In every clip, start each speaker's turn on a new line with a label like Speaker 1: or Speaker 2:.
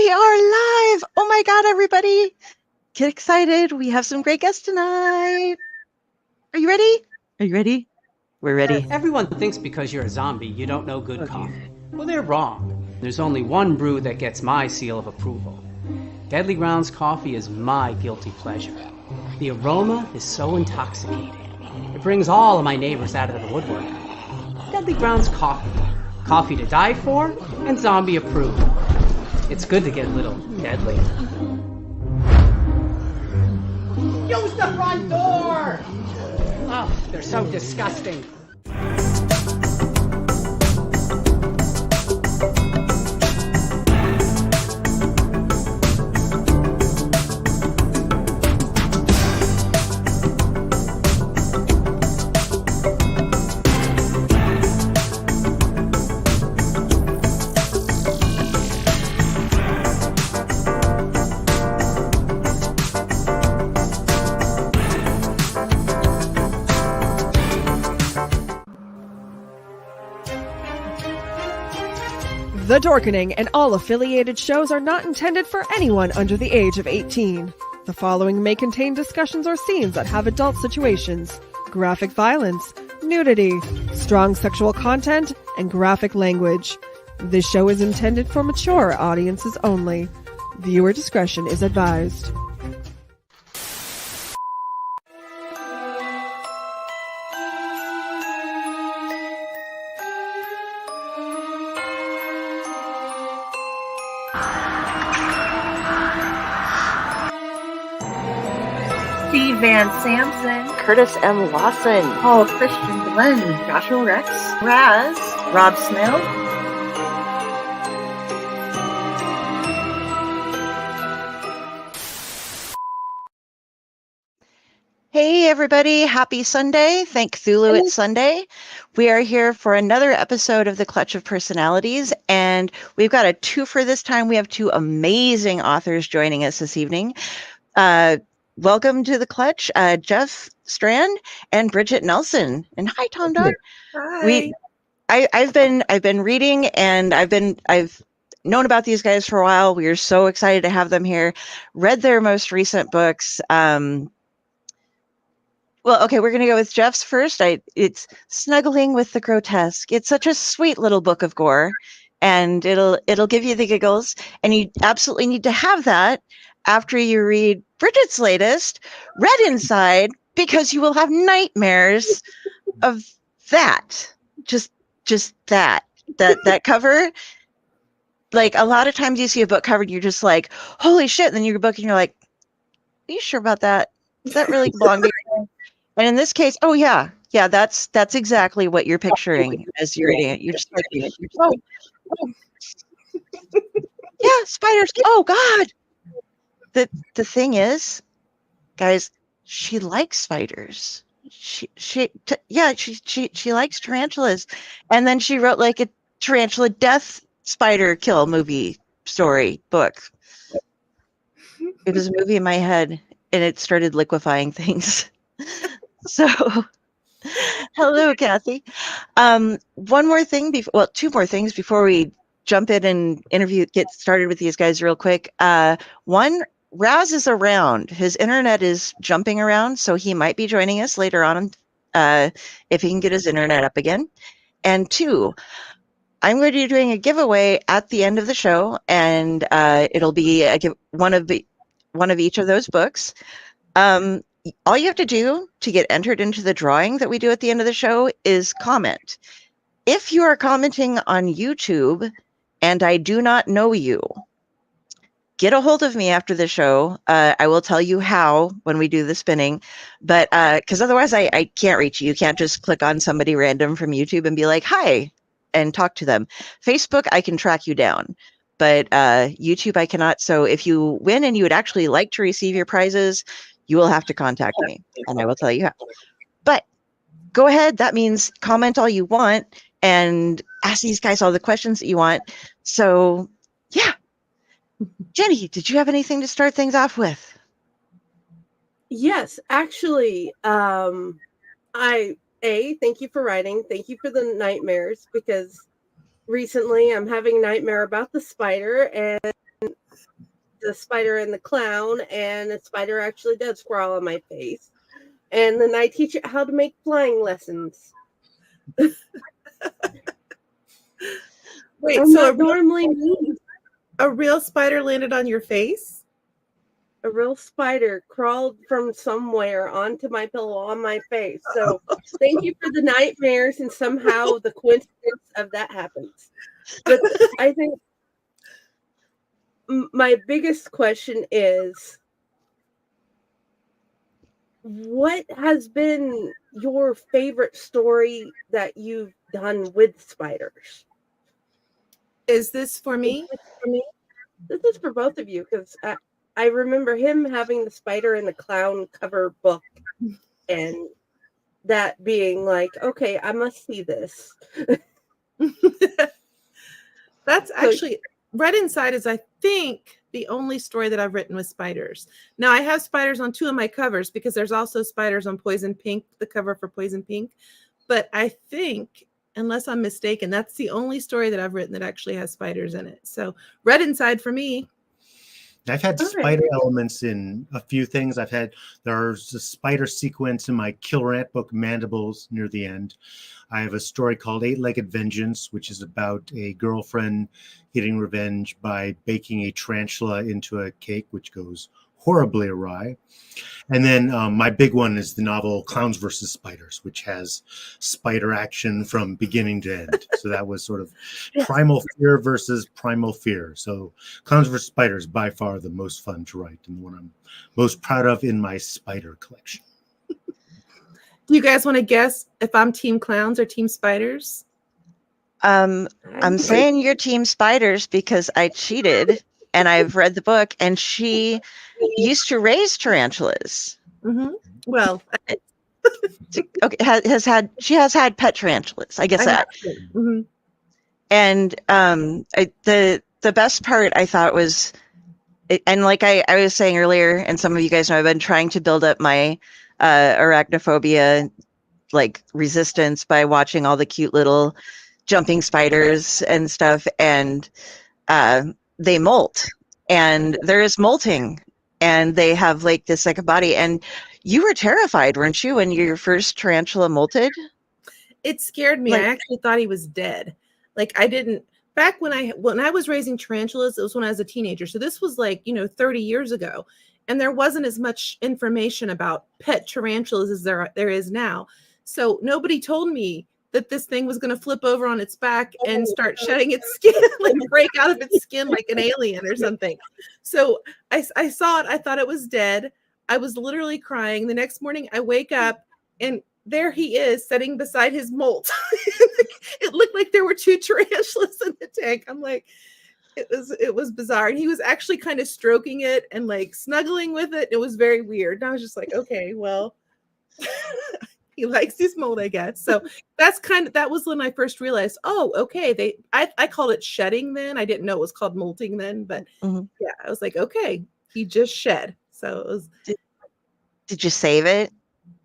Speaker 1: We are live. Oh my God, everybody. Get excited. We have some great guests tonight. Are you ready? Are you ready? We're ready.
Speaker 2: Everyone thinks because you're a zombie, you don't know good coffee. Well, they're wrong. There's only one brew that gets my seal of approval. Deadly Grounds coffee is my guilty pleasure. The aroma is so intoxicating. It brings all of my neighbors out of the woodwork. Deadly Grounds coffee. Coffee to die for and zombie approved. It's good to get a little deadly. Use the front door! Oh, they're so disgusting.
Speaker 3: The Dorkening and all affiliated shows are not intended for anyone under the age of 18. The following may contain discussions or scenes that have adult situations, graphic violence, nudity, strong sexual content, and graphic language. This show is intended for mature audiences only. Viewer discretion is advised.
Speaker 4: Steve Van Samson,
Speaker 1: Curtis M. Lawson.
Speaker 4: Paul Christian Glenn, Joshua Rex, Raz, Rob Smith.
Speaker 1: Hey, everybody. Happy Sunday. Thank Cthulhu, it's Sunday. We are here for another episode of The Clutch of Personalities, and we've got a twofer this time. We have two amazing authors joining us this evening. Welcome to The Clutch, Jeff Strand and Bridgett Nelson. And hi, Tom Dog.
Speaker 4: Hi.
Speaker 1: I've been reading, and I've known about these guys for a while. We are so excited to have them here. Read their most recent books. Well, okay, we're going to go with Jeff's first. It's Snuggling with the Grotesque. It's such a sweet little book of gore, and it'll give you the giggles, and you absolutely need to have that after you read Bridgett's latest, Red Inside, because you will have nightmares of that. Just that cover. Like, a lot of times you see a book cover and you're just like, holy shit, and then you're book and you're like, are you sure about that? Does that really belong to you? And in this case, oh yeah, that's exactly what you're picturing as you're reading it. You're just like, oh. Yeah, spiders. Oh God. The thing is, guys, she likes spiders. She likes tarantulas, and then she wrote like a tarantula death spider kill movie story book. It was a movie in my head, and it started liquefying things. So, hello, Kathy. One more thing, two more things before we jump in and get started with these guys real quick. One, Raz is around. His internet is jumping around, so he might be joining us later on if he can get his internet up again. And two, I'm going to be doing a giveaway at the end of the show, and it'll be one of each of those books. All you have to do to get entered into the drawing that we do at the end of the show is comment. If you are commenting on YouTube and I do not know you, get a hold of me after the show. I will tell you how when we do the spinning, but because otherwise I can't reach you. You can't just click on somebody random from YouTube and be like, hi, and talk to them. Facebook, I can track you down, but YouTube, I cannot. So if you win and you would actually like to receive your prizes, you will have to contact me, and I will tell you how. But go ahead. That means comment all you want and ask these guys all the questions that you want. So, yeah. Jenny, did you have anything to start things off with?
Speaker 5: Yes, actually, thank you for writing. Thank you for the nightmares, because recently I'm having a nightmare about the spider, and the spider and the clown, and the spider actually does crawl on my face. And then I teach it how to make flying lessons.
Speaker 6: Wait,
Speaker 5: I'm
Speaker 6: so
Speaker 5: not normally mean.
Speaker 6: a real spider landed on your face?
Speaker 5: A real spider crawled from somewhere onto my pillow on my face. So thank you for the nightmares, and somehow the coincidence of that happens. But I think my biggest question is, what has been your favorite story that you've done with spiders?
Speaker 6: Is this for me?
Speaker 5: This is for both of you, because I remember him having the Spider and the Clown cover book, and that being like, okay, I must see this.
Speaker 6: That's actually Red Inside is, I think, the only story that I've written with spiders. Now, I have spiders on 2 of my covers because there's also spiders on Poison Pink, the cover for Poison Pink. But I think, unless I'm mistaken, that's the only story that I've written that actually has spiders in it. So Red Inside for me.
Speaker 7: I've had spider elements in a few things. There's a spider sequence in my Killer Ant book, Mandibles, near the end. I have a story called 8-Legged Vengeance, which is about a girlfriend getting revenge by baking a tarantula into a cake, which goes horribly awry. And then my big one is the novel Clowns versus Spiders, which has spider action from beginning to end. So that was sort of primal fear versus primal fear. So Clowns versus Spiders, by far the most fun to write and the one I'm most proud of in my spider collection.
Speaker 6: Do you guys want to guess if I'm team clowns or team spiders?
Speaker 1: I'm saying you're team spiders because I cheated and I've read the book, and she used to raise tarantulas.
Speaker 6: Mm-hmm. Well,
Speaker 1: okay, she has had pet tarantulas, I guess that.
Speaker 6: Mm-hmm.
Speaker 1: And the best part I thought was, and like I was saying earlier, and some of you guys know, I've been trying to build up my arachnophobia like resistance by watching all the cute little jumping spiders and stuff, and they molt, and there is molting, and they have like this second body. And you were terrified, weren't you, when your first tarantula molted?
Speaker 6: It scared me. I actually thought he was dead. Like, I didn't, back when I was raising tarantulas, it was when I was a teenager. So this was like, 30 years ago. And there wasn't as much information about pet tarantulas as there is now. So nobody told me that this thing was going to flip over on its back and start shedding its skin, like break out of its skin like an alien or something. So I saw it. I thought it was dead. I was literally crying. The next morning I wake up and there he is sitting beside his molt. It looked like there were 2 tarantulas in the tank. I'm like, it was bizarre. And he was actually kind of stroking it and like snuggling with it. It was very weird. And I was just like, okay, well, he likes his mold, I guess. So that was when I first realized, oh, okay. I called it shedding then. I didn't know it was called molting then, but yeah, I was like, okay, he just shed. So it was.
Speaker 1: Did you save it?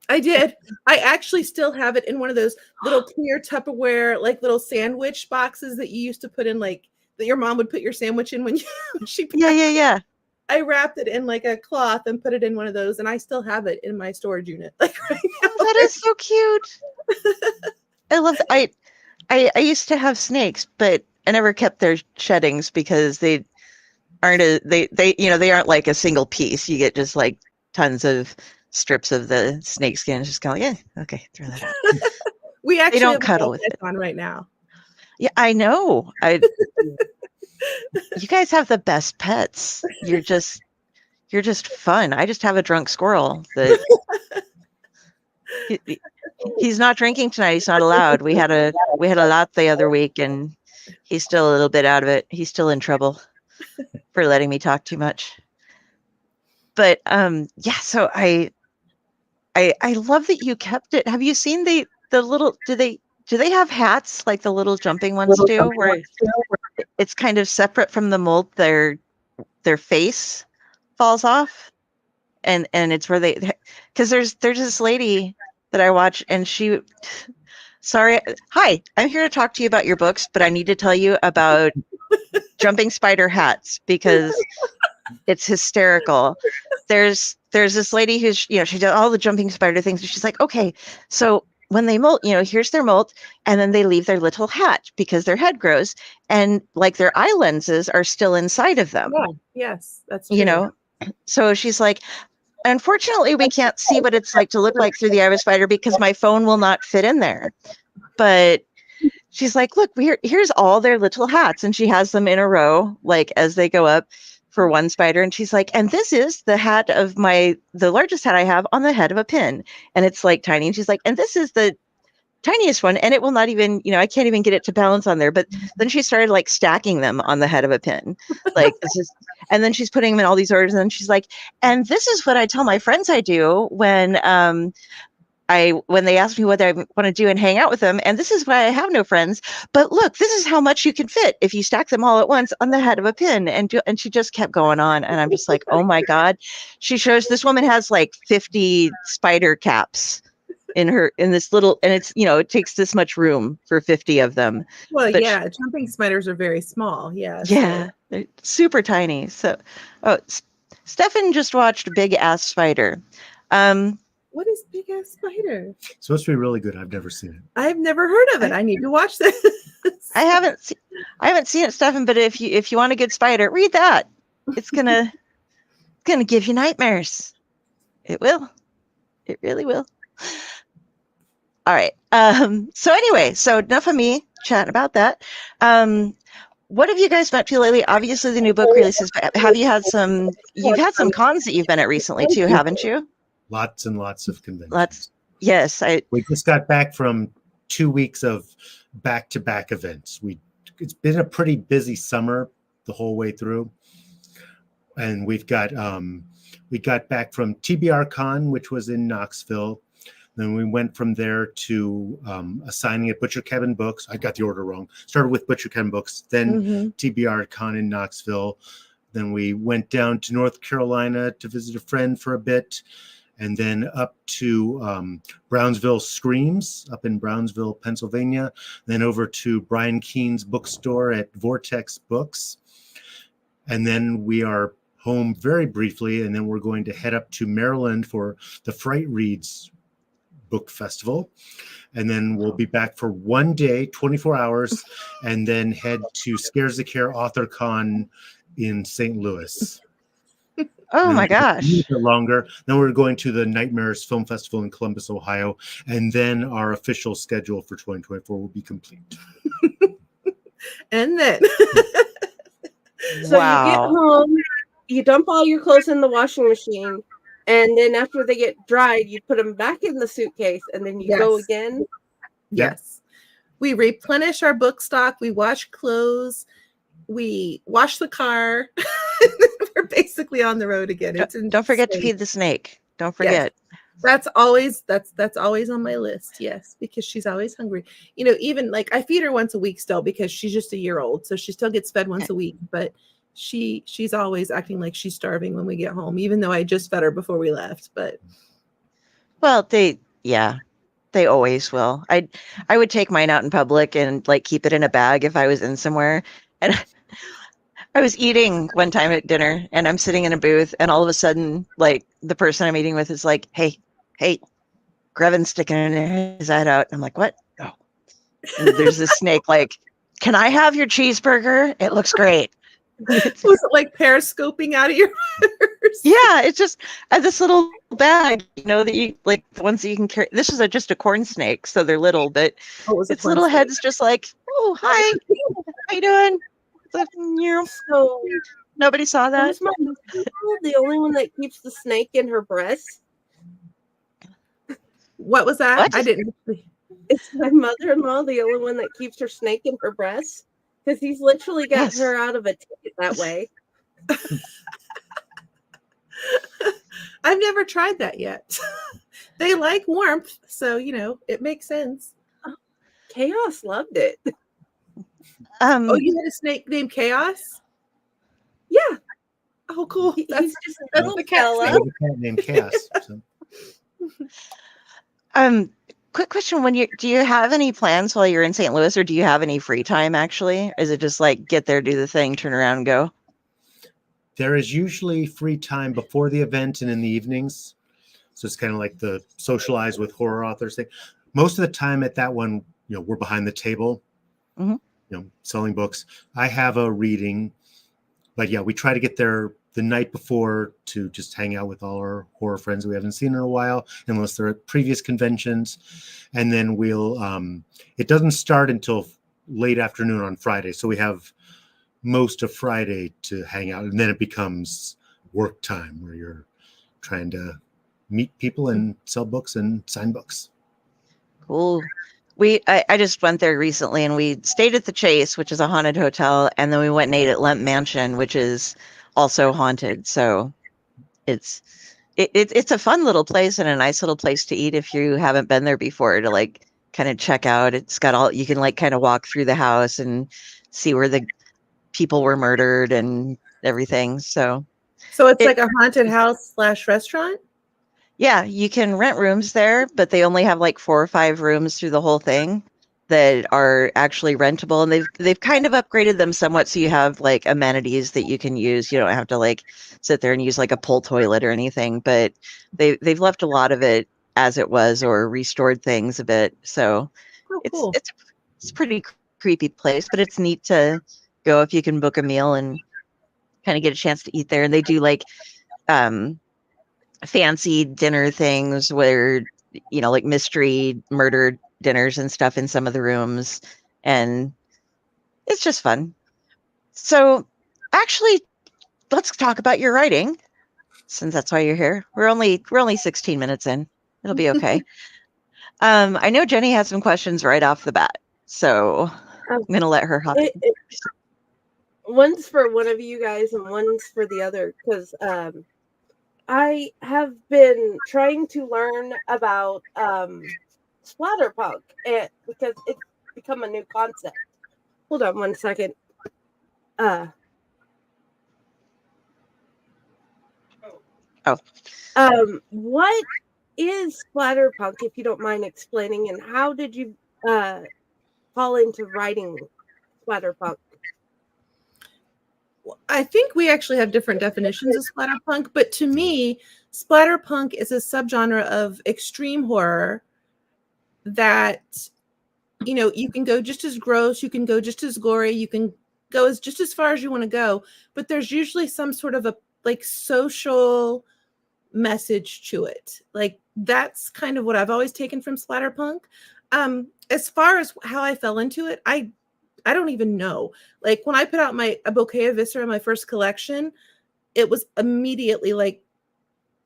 Speaker 6: I did. I actually still have it in one of those little clear Tupperware, like little sandwich boxes that you used to put in, like that your mom would put your sandwich in when she.
Speaker 1: Yeah.
Speaker 6: I wrapped it in like a cloth and put it in one of those, and I still have it in my storage unit. Like right now.
Speaker 1: Oh, that is so cute. I love that. I used to have snakes, but I never kept their sheddings because they aren't they aren't like a single piece. You get just like tons of strips of the snake skin. Just kind of like, yeah, okay, throw that out.
Speaker 6: We actually
Speaker 1: don't
Speaker 6: have
Speaker 1: cuddle with it
Speaker 6: on right now.
Speaker 1: Yeah, I know. You guys have the best pets. You're just fun. I just have a drunk squirrel that he's not drinking tonight. He's not allowed. We had a lot the other week, and he's still a little bit out of it. He's still in trouble for letting me talk too much. But yeah, so I love that you kept it. Have you seen the little? Do they have hats like the little jumping ones do, where it's kind of separate from the mold? Their face falls off, and it's where because there's this lady that I watch, and she Sorry. Hi, I'm here to talk to you about your books, but I need to tell you about jumping spider hats because it's hysterical. There's this lady who's, she does all the jumping spider things. And she's like, okay, so when they molt, here's their molt, and then they leave their little hat because their head grows, and like their eye lenses are still inside of them.
Speaker 6: Yeah, yes, that's true.
Speaker 1: So she's like, unfortunately, we can't see what it's like to look like through the eye of a spider because my phone will not fit in there. But she's like, look, here's all their little hats. And she has them in a row, like as they go up for one spider. And she's like, and this is the hat of the largest hat I have on the head of a pin. And it's like tiny. And she's like, and this is the tiniest one. And it will not even, I can't even get it to balance on there. But then she started like stacking them on the head of a pin. Like this is, and then she's putting them in all these orders. And then she's like, and this is what I tell my friends I do when they ask me what I want to do and hang out with them. And this is why I have no friends. But look, this is how much you can fit if you stack them all at once on the head of a pin. And she just kept going on. And I'm just like, oh my God. She shows this woman has like 50 spider caps in this little, and it's, it takes this much room for 50 of them.
Speaker 6: Well, but yeah, jumping spiders are very small. Yeah.
Speaker 1: Yeah. So. They're super tiny. So, Stefan just watched Big Ass Spider.
Speaker 6: What is Big Ass Spider?
Speaker 7: It's supposed to be really good. I've never seen it.
Speaker 6: I've never heard of it. I need to watch this.
Speaker 1: I haven't seen it, Stefan. But if you want a good spider, read that. It's gonna give you nightmares. It will. It really will. All right. So anyway, enough of me chatting about that. What have you guys been up to lately? Obviously, the new book releases. But have you had some? You've had some cons that you've been at recently too, haven't you?
Speaker 7: Lots and lots of conventions.
Speaker 1: Yes,
Speaker 7: we just got back from 2 weeks of back-to-back events. It's been a pretty busy summer the whole way through, and we got back from TBR Con, which was in Knoxville. Then we went from there to a signing at Butcher Cabin Books. I got the order wrong. Started with Butcher Cabin Books, then TBR Con in Knoxville. Then we went down to North Carolina to visit a friend for a bit. And then up to Brownsville Screams up in Brownsville, Pennsylvania. Then over to Brian Keene's bookstore at Vortex Books. And then we are home very briefly, and then we're going to head up to Maryland for the Fright Reads Book Festival. And then we'll be back for 1 day, 24 hours, and then head to Scares the Care Author Con in St. Louis.
Speaker 1: Oh my gosh.
Speaker 7: Longer. Then we're going to the Nightmares Film Festival in Columbus, Ohio. And then our official schedule for 2024 will be complete.
Speaker 6: And then.
Speaker 5: So you get home, you dump all your clothes in the washing machine. And then after they get dried, you put them back in the suitcase and then you go again.
Speaker 6: Yes. We replenish our book stock. We wash clothes. We wash the car. We're basically on the road again.
Speaker 1: Don't forget to feed the snake. Don't forget.
Speaker 6: Yes. That's always on my list. Yes, because she's always hungry. Even like I feed her once a week still because she's just a year old, so she still gets fed once a week. But she's always acting like she's starving when we get home, even though I just fed her before we left. But
Speaker 1: they always will. I would take mine out in public and like keep it in a bag if I was in somewhere. And I was eating one time at dinner and I'm sitting in a booth and all of a sudden, like the person I'm eating with is like, hey, Grevin's sticking his head out. I'm like, what? Oh. And there's this snake like, can I have your cheeseburger? It looks great.
Speaker 6: Was it like periscoping out of your purse?
Speaker 1: Yeah, it's just this little bag, that you like the ones that you can carry. This is just a corn snake, so they're little, but its little head's just like, oh, hi, how you doing? So nobody saw that.
Speaker 5: Is my mother the only one that keeps the snake in her breast?
Speaker 6: What was that?
Speaker 1: What?
Speaker 6: I didn't.
Speaker 5: Is my mother-in-law the only one that keeps her snake in her breast? Because he's literally got her out of a ticket that way.
Speaker 6: I've never tried that yet. They like warmth, so it makes sense.
Speaker 5: Chaos loved it.
Speaker 6: Oh, you had a snake named Chaos?
Speaker 5: Yeah.
Speaker 6: Oh, cool.
Speaker 5: He's
Speaker 6: That's
Speaker 5: just a little
Speaker 7: I have a cat named Chaos. So.
Speaker 1: Quick question: do you have any plans while you're in St. Louis, or do you have any free time? Actually, is it just like get there, do the thing, turn around, and go?
Speaker 7: There is usually free time before the event and in the evenings. So it's kind of like the socialize with horror authors thing. Most of the time at that one, we're behind the table, selling books. I have a reading, but yeah, we try to get there the night before to just hang out with all our horror friends we haven't seen in a while, unless they're at previous conventions. And then it doesn't start until late afternoon on Friday. So we have most of Friday to hang out, and then it becomes work time where you're trying to meet people and sell books and sign books.
Speaker 1: Cool. I just went there recently, and we stayed at the Chase, which is a haunted hotel, and then we went and ate at Lemp Mansion, which is also haunted. So it's a fun little place and a nice little place to eat if you haven't been there before, to like kind of check out. It's got you can like kind of walk through the house and see where the people were murdered and everything. So
Speaker 6: it's like a haunted house / restaurant?
Speaker 1: Yeah, you can rent rooms there, but they only have like 4 or 5 rooms through the whole thing that are actually rentable, and they've kind of upgraded them somewhat, so you have like amenities that you can use. You don't have to like sit there and use like a pull toilet or anything, but they've left a lot of it as it was or restored things a bit. So
Speaker 6: cool.
Speaker 1: it's a pretty creepy place, but it's neat to go if you can book a meal and kind of get a chance to eat there. And they do like fancy dinner things where, like mystery murder dinners and stuff in some of the rooms. And it's just fun. So actually, let's talk about your writing, since that's why you're here. We're only 16 minutes in. It'll be okay. I know Jenny has some questions right off the bat, so I'm going to let her hop in.
Speaker 5: One's for one of you guys and one's for the other, because I have been trying to learn about splatterpunk, because it's become a new concept. Hold on one second. What is splatterpunk, if you don't mind explaining, and how did you fall into writing splatterpunk?
Speaker 6: I think we actually have different definitions of splatterpunk, but to me, splatterpunk is a subgenre of extreme horror that, you can go just as gross, you can go just as gory, you can go just as far as you want to go, but there's usually some sort of a like social message to it. Like that's kind of what I've always taken from splatterpunk. As far as how I fell into it, I don't even know. Like when I put out a bouquet of Viscera, my first collection, it was immediately like,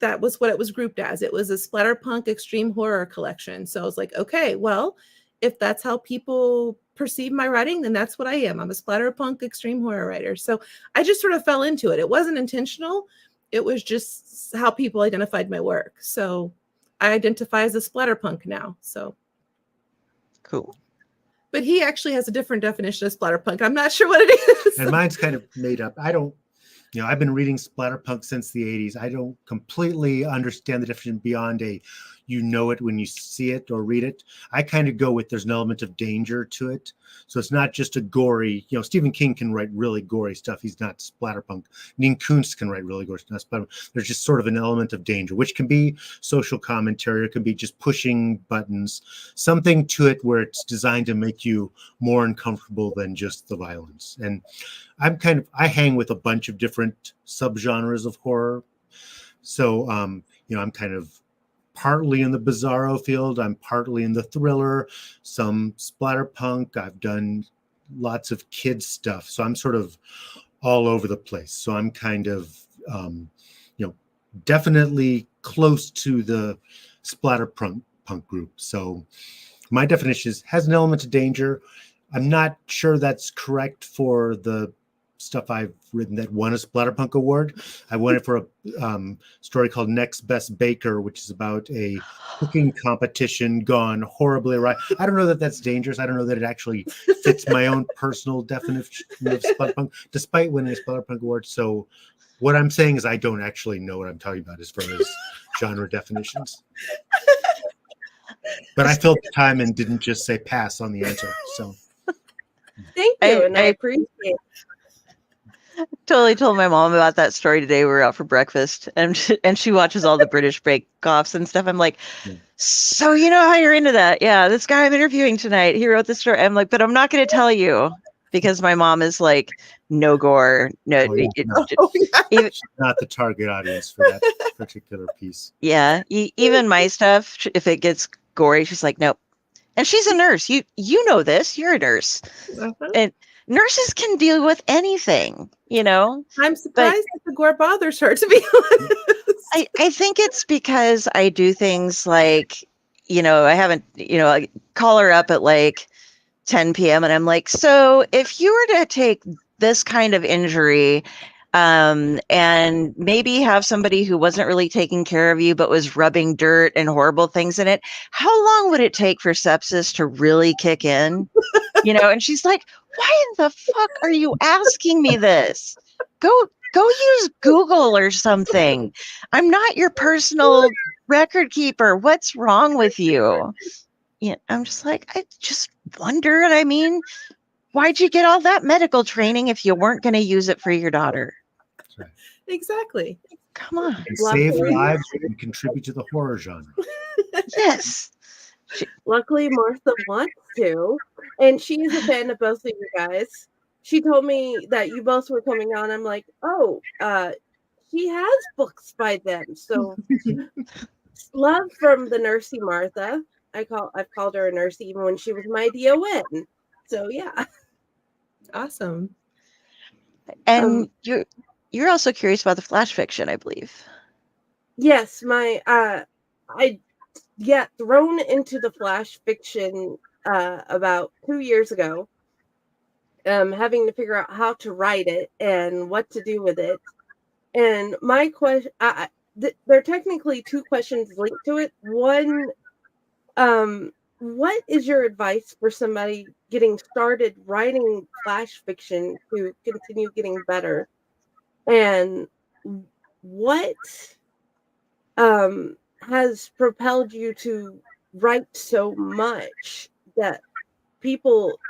Speaker 6: that was what it was grouped as. It was a splatterpunk extreme horror collection. So I was like, okay, well, if that's how people perceive my writing, then that's what I am. I'm a splatterpunk extreme horror writer. So I just sort of fell into it. It wasn't intentional. It was just how people identified my work. So I identify as a splatterpunk now. So
Speaker 1: cool.
Speaker 6: But he actually has a different definition of splatterpunk. I'm not sure what it is.
Speaker 7: And mine's kind of made up. I've been reading splatterpunk since the 80s. I don't completely understand the definition beyond it when you see it or read it. I kind of go with there's an element of danger to it. So it's not just a gory, Stephen King can write really gory stuff. He's not splatterpunk. Dean Koontz can write really gory stuff. There's just sort of an element of danger, which can be social commentary. It can be just pushing buttons, something to it where it's designed to make you more uncomfortable than just the violence. And I hang with a bunch of different subgenres of horror. So, I'm kind of partly in the bizarro field. I'm partly in the thriller, some splatterpunk. I've done lots of kids stuff. So I'm sort of all over the place. So I'm kind of, definitely close to the splatterpunk group. So my definition has an element of danger. I'm not sure that's correct for the stuff I've written that won a Splatterpunk award. I won it for a story called Next Best Baker, which is about a cooking competition gone horribly awry. I don't know that that's dangerous. I don't know that it actually fits my own personal definition of Splatterpunk, despite winning a Splatterpunk award. So what I'm saying is I don't actually know what I'm talking about as far as genre definitions. But I filled the time and didn't just say pass on the answer. So
Speaker 5: Thank you, and I appreciate it.
Speaker 1: Totally told my mom about that story today. We were out for breakfast, and she watches all the British Bake-Offs and stuff. I'm like, so you know how you're into that? Yeah, this guy I'm interviewing tonight, he wrote this story. I'm like, but I'm not going to tell you because my mom is like, no gore, no. Even,
Speaker 7: not the target audience for that particular piece.
Speaker 1: Yeah, even my stuff, if it gets gory, she's like, nope. And she's a nurse. You know this. You're a nurse, and nurses can deal with anything, you know.
Speaker 6: I'm surprised that the gore bothers her, to be honest.
Speaker 1: I think it's because I do things like, you know, I haven't, you know, I call her up at like 10 p.m. and I'm like, so if you were to take this kind of injury and maybe have somebody who wasn't really taking care of you but was rubbing dirt and horrible things in it, how long would it take for sepsis to really kick in? You know, and she's like, why in the fuck are you asking me this? Go use Google or something. I'm not your personal record keeper. What's wrong with you? Yeah, I'm just like, I just wondered. I mean, why'd you get all that medical training if you weren't going to use it for your daughter?
Speaker 7: Right.
Speaker 6: Exactly.
Speaker 1: Come on.
Speaker 7: And save lives and contribute to the horror genre.
Speaker 1: Yes.
Speaker 5: Luckily, Martha wants to, and she's a fan of both of you guys. She told me that you both were coming on. I'm like, oh, she has books by them. So, love from the nursey Martha. I've called her a nursey even when she was my DON. So yeah,
Speaker 6: awesome.
Speaker 1: And you're also curious about the flash fiction, I believe.
Speaker 5: Yes, I thrown into the flash fiction about 2 years ago. Having to figure out how to write it and what to do with it. And my question, there are technically two questions linked to it. One, what is your advice for somebody getting started writing flash fiction to continue getting better? And what has propelled you to write so much that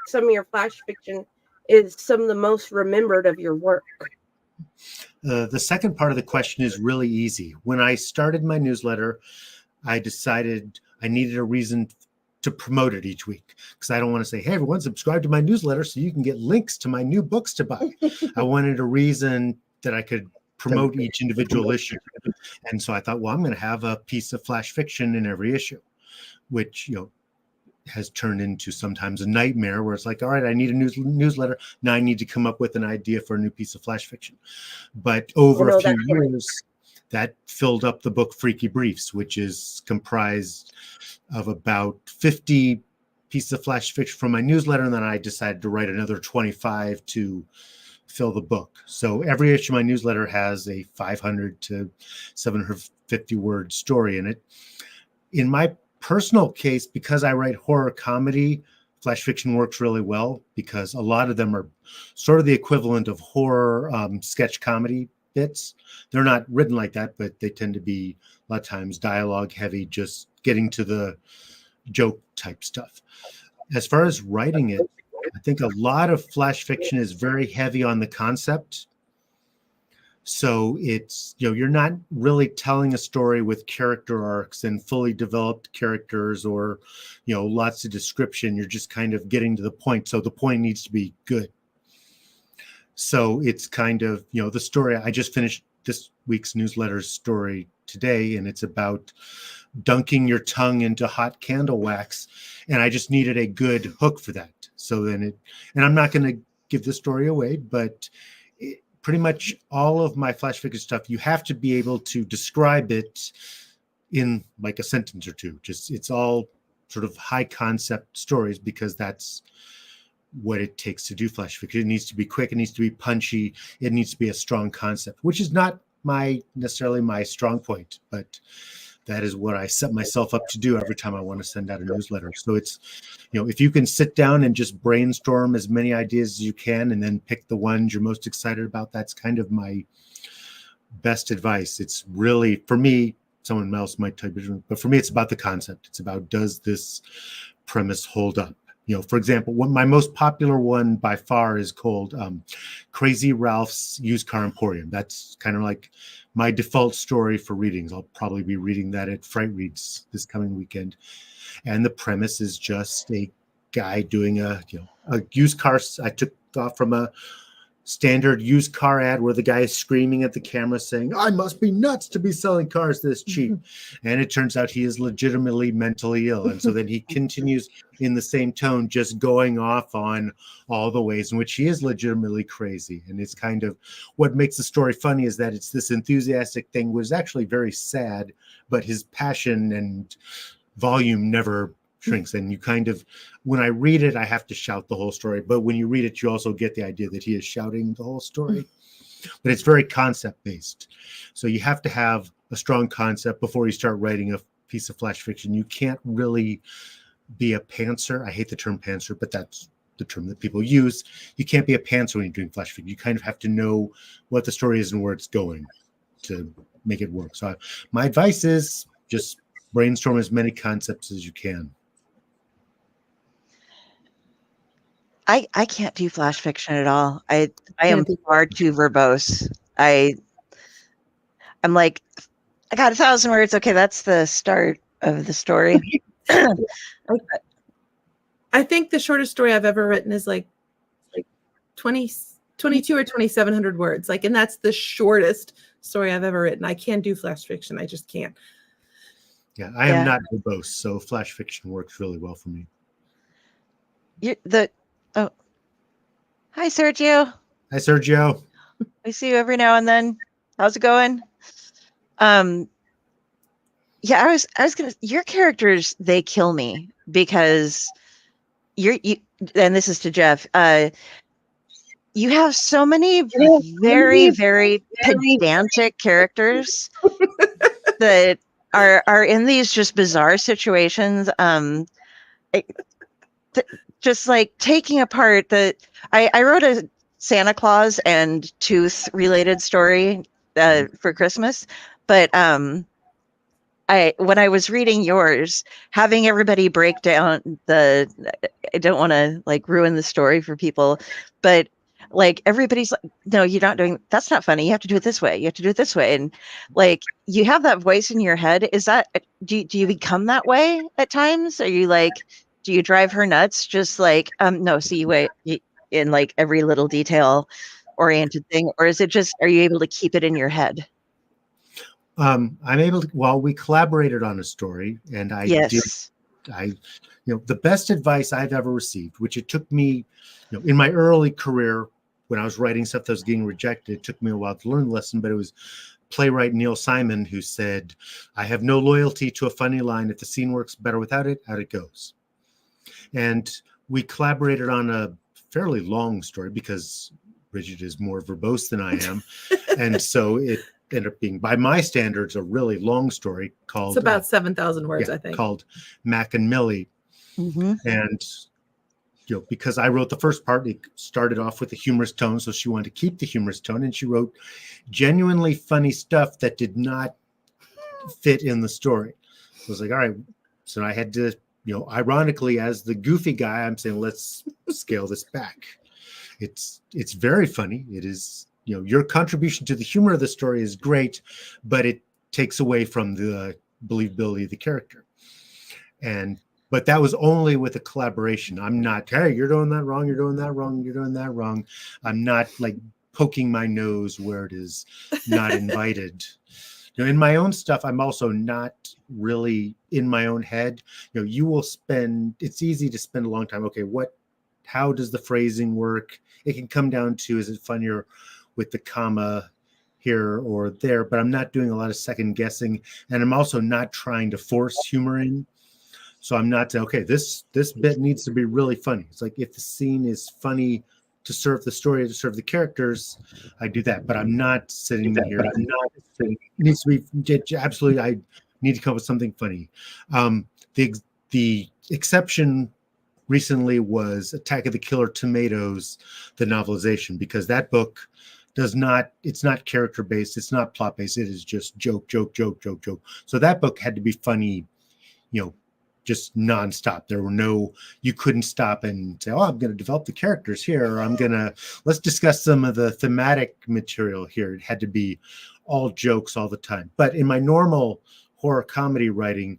Speaker 5: some of your flash fiction is some of the most remembered of your work?
Speaker 7: The second part of the question is really easy. When I started my newsletter, I decided I needed a reason to promote it each week, because I don't want to say, hey, everyone, subscribe to my newsletter so you can get links to my new books to buy. I wanted a reason that I could promote each individual issue. And so I thought, well, I'm going to have a piece of flash fiction in every issue, which, you know, has turned into sometimes a nightmare where it's like, all right, I need a newsletter. Now I need to come up with an idea for a new piece of flash fiction. But over a few years, that filled up the book Freaky Briefs, which is comprised of about 50 pieces of flash fiction from my newsletter. And then I decided to write another 25 to fill the book. So every issue of my newsletter has a 500 to 750 word story in it. In my personal case, because I write horror comedy, flash fiction works really well because a lot of them are sort of the equivalent of horror sketch comedy bits. They're not written like that, but they tend to be a lot of times dialogue heavy, just getting to the joke type stuff. As far as writing it, I think a lot of flash fiction is very heavy on the concept. So it's, you know, you're not really telling a story with character arcs and fully developed characters or, you know, lots of description. You're just kind of getting to the point. So the point needs to be good. So it's kind of, you know, the story. I just finished this week's newsletter story today, and it's about dunking your tongue into hot candle wax. And I just needed a good hook for that. So then and I'm not going to give the story away, but pretty much all of my flash fiction stuff, you have to be able to describe it in like a sentence or two. Just, it's all sort of high concept stories because that's what it takes to do flash fiction. It needs to be quick. It needs to be punchy. It needs to be a strong concept, which is not necessarily my strong point, but that is what I set myself up to do every time I want to send out a newsletter. So it's, you know, if you can sit down and just brainstorm as many ideas as you can and then pick the ones you're most excited about, that's kind of my best advice. It's really, for me, someone else might type it, but for me, it's about the concept. It's about, does this premise hold up? For example, my most popular one by far is called Crazy Ralph's Used Car Emporium. That's kind of like my default story for readings. I'll probably be reading that at Fright Reads this coming weekend. And the premise is just a guy doing a used car. I took off from a standard used car ad where the guy is screaming at the camera saying, "I must be nuts to be selling cars this cheap." And it turns out he is legitimately mentally ill. And so then he continues in the same tone, just going off on all the ways in which he is legitimately crazy. And it's kind of what makes the story funny, is that it's this enthusiastic thing was actually very sad, but his passion and volume never shrinks. And you kind of, when I read it, I have to shout the whole story, but when you read it, you also get the idea that he is shouting the whole story. But it's very concept based, so you have to have a strong concept before you start writing a piece of flash fiction. You can't really be a pantser. I hate the term pantser, but that's the term that people use. You can't be a pantser when you're doing flash fiction. You kind of have to know what the story is and where it's going to make it work. So my advice is just brainstorm as many concepts as you can.
Speaker 1: I can't do flash fiction at all. I am far too verbose. I'm like, I got 1,000 words. Okay, that's the start of the story.
Speaker 6: I think the shortest story I've ever written is like 22 or 2,700 words. And that's the shortest story I've ever written. I can't do flash fiction. I just can't.
Speaker 7: Yeah, I am not verbose, so flash fiction works really well for me.
Speaker 1: Hi, Sergio.
Speaker 7: Hi, Sergio.
Speaker 1: I see you every now and then. How's it going? I was gonna. Your characters, they kill me because you. And this is to Jeff. You have so many very, very pedantic characters that are in these just bizarre situations. Just like taking apart I wrote a Santa Claus and tooth related story for Christmas, but when I was reading yours, having everybody break down I don't want to ruin the story for people, but everybody's like, no, you're not doing, that's not funny. You have to do it this way. You have to do it this way. And you have that voice in your head. Is that, do you become that way at times? Are you do you drive her nuts? Just no, see, wait, in every little detail oriented thing, or is it just, are you able to keep it in your head?
Speaker 7: I'm able to, we collaborated on a story, and the best advice I've ever received, which it took me, in my early career, when I was writing stuff that was getting rejected, it took me a while to learn the lesson, but it was playwright Neil Simon who said, "I have no loyalty to a funny line. If the scene works better without it, out it goes." And we collaborated on a fairly long story because Bridgett is more verbose than I am. And so it ended up being, by my standards, a really long story called...
Speaker 6: It's about 7,000 words, I think.
Speaker 7: Called Mac and Millie.
Speaker 1: Mm-hmm.
Speaker 7: And, because I wrote the first part, it started off with a humorous tone, so she wanted to keep the humorous tone, and she wrote genuinely funny stuff that did not fit in the story. So I was like, all right. So I had to, ironically, as the goofy guy, I'm saying, let's scale this back. It's very funny. It is, your contribution to the humor of the story is great, but it takes away from the believability of the character. But that was only with a collaboration. I'm not, hey, you're doing that wrong, you're doing that wrong, you're doing that wrong. I'm not poking my nose where it is not invited. In my own stuff, I'm also not really in my own head. You will spend, it's easy to spend a long time. Okay, how does the phrasing work? It can come down to, is it funnier with the comma here or there? But I'm not doing a lot of second guessing. And I'm also not trying to force humor in. So I'm not saying, okay, this bit needs to be really funny. It's like, if the scene is funny to serve the story, to serve the characters, I do that. But I'm not sitting here. I'm not saying it needs to be absolutely, I need to come up with something funny. The exception recently was Attack of the Killer Tomatoes, the novelization, because that book it's not character based, it's not plot based, it is just joke. So that book had to be funny, just nonstop. There were you couldn't stop and say, oh, I'm going to develop the characters here, or let's discuss some of the thematic material here. It had to be all jokes all the time. But in my normal horror comedy writing,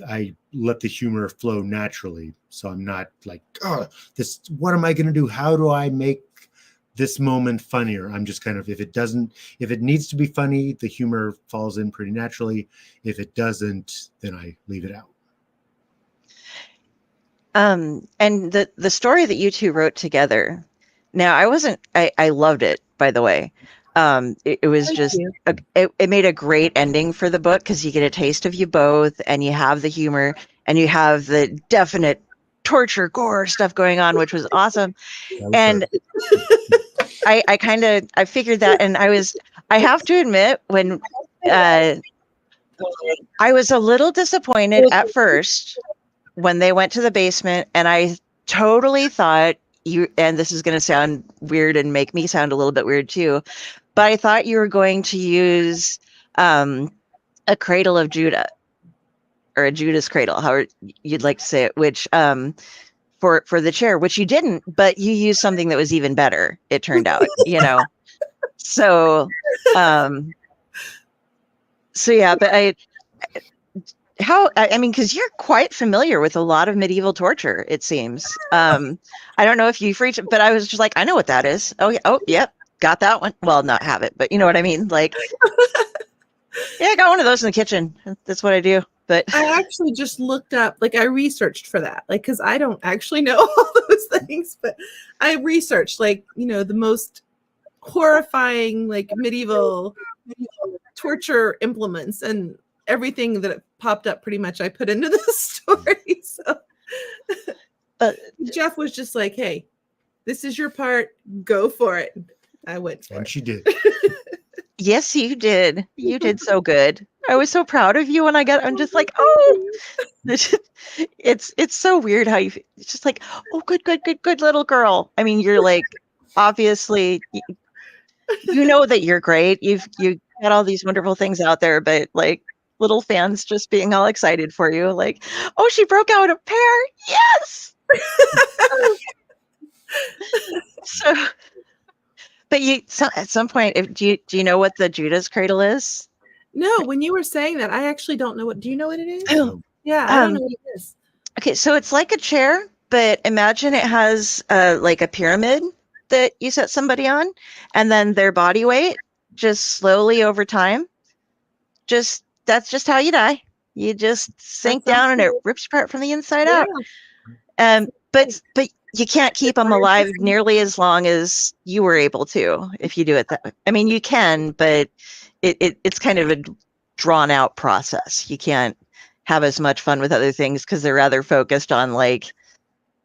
Speaker 7: I let the humor flow naturally. So I'm not like, oh, what am I going to do? How do I make this moment funnier? I'm just kind of, if it needs to be funny, the humor falls in pretty naturally. If it doesn't, then I leave it out.
Speaker 1: And the story that you two wrote together. Now, I loved it, by the way. It was just, it made a great ending for the book because you get a taste of you both, and you have the humor, and you have the definite torture, gore stuff going on, which was awesome. And I figured that, and I have to admit, when I was a little disappointed at first when they went to the basement, and I totally thought and this is going to sound weird and make me sound a little bit weird too, but I thought you were going to use a cradle of Judah, or a Judah's cradle, however you'd like to say it, which for the chair, which you didn't, but you used something that was even better, it turned out, So yeah, but because you're quite familiar with a lot of medieval torture, it seems. I don't know if you've reached it, but I was just like, I know what that is. Oh, yeah. Oh, yep. Got that one. Well, not have it, but you know what I mean? Like, yeah, I got one of those in the kitchen. That's what I do. But
Speaker 6: I actually just looked up, I researched for that, because I don't actually know all those things, but I researched, the most horrifying, medieval torture implements, and everything that popped up pretty much I put into the story. So Jeff was just like, hey, this is your part, go for it. I went for it.
Speaker 7: And she did.
Speaker 1: Yes, you did. You did so good. I was so proud of you when I'm just like, oh, it's so weird how it's just like, oh, good little girl. I mean, you're like, obviously, you know that you're great. You got all these wonderful things out there, but little fans just being all excited for you, like, oh, she broke out a pair. Yes. So, but at some point, do you know what the Judah's cradle is?
Speaker 6: No, when you were saying that, I actually don't know do you know what it is?
Speaker 1: Oh,
Speaker 6: yeah, I don't know what it is.
Speaker 1: Okay, so it's like a chair, but imagine it has like a pyramid that you set somebody on, and then their body weight just slowly over time, that's just how you die. You just sink down and it rips apart from the inside out. But you can't keep them alive nearly as long as you were able to if you do it that way. I mean, you can, but it's kind of a drawn out process. You can't have as much fun with other things because they're rather focused on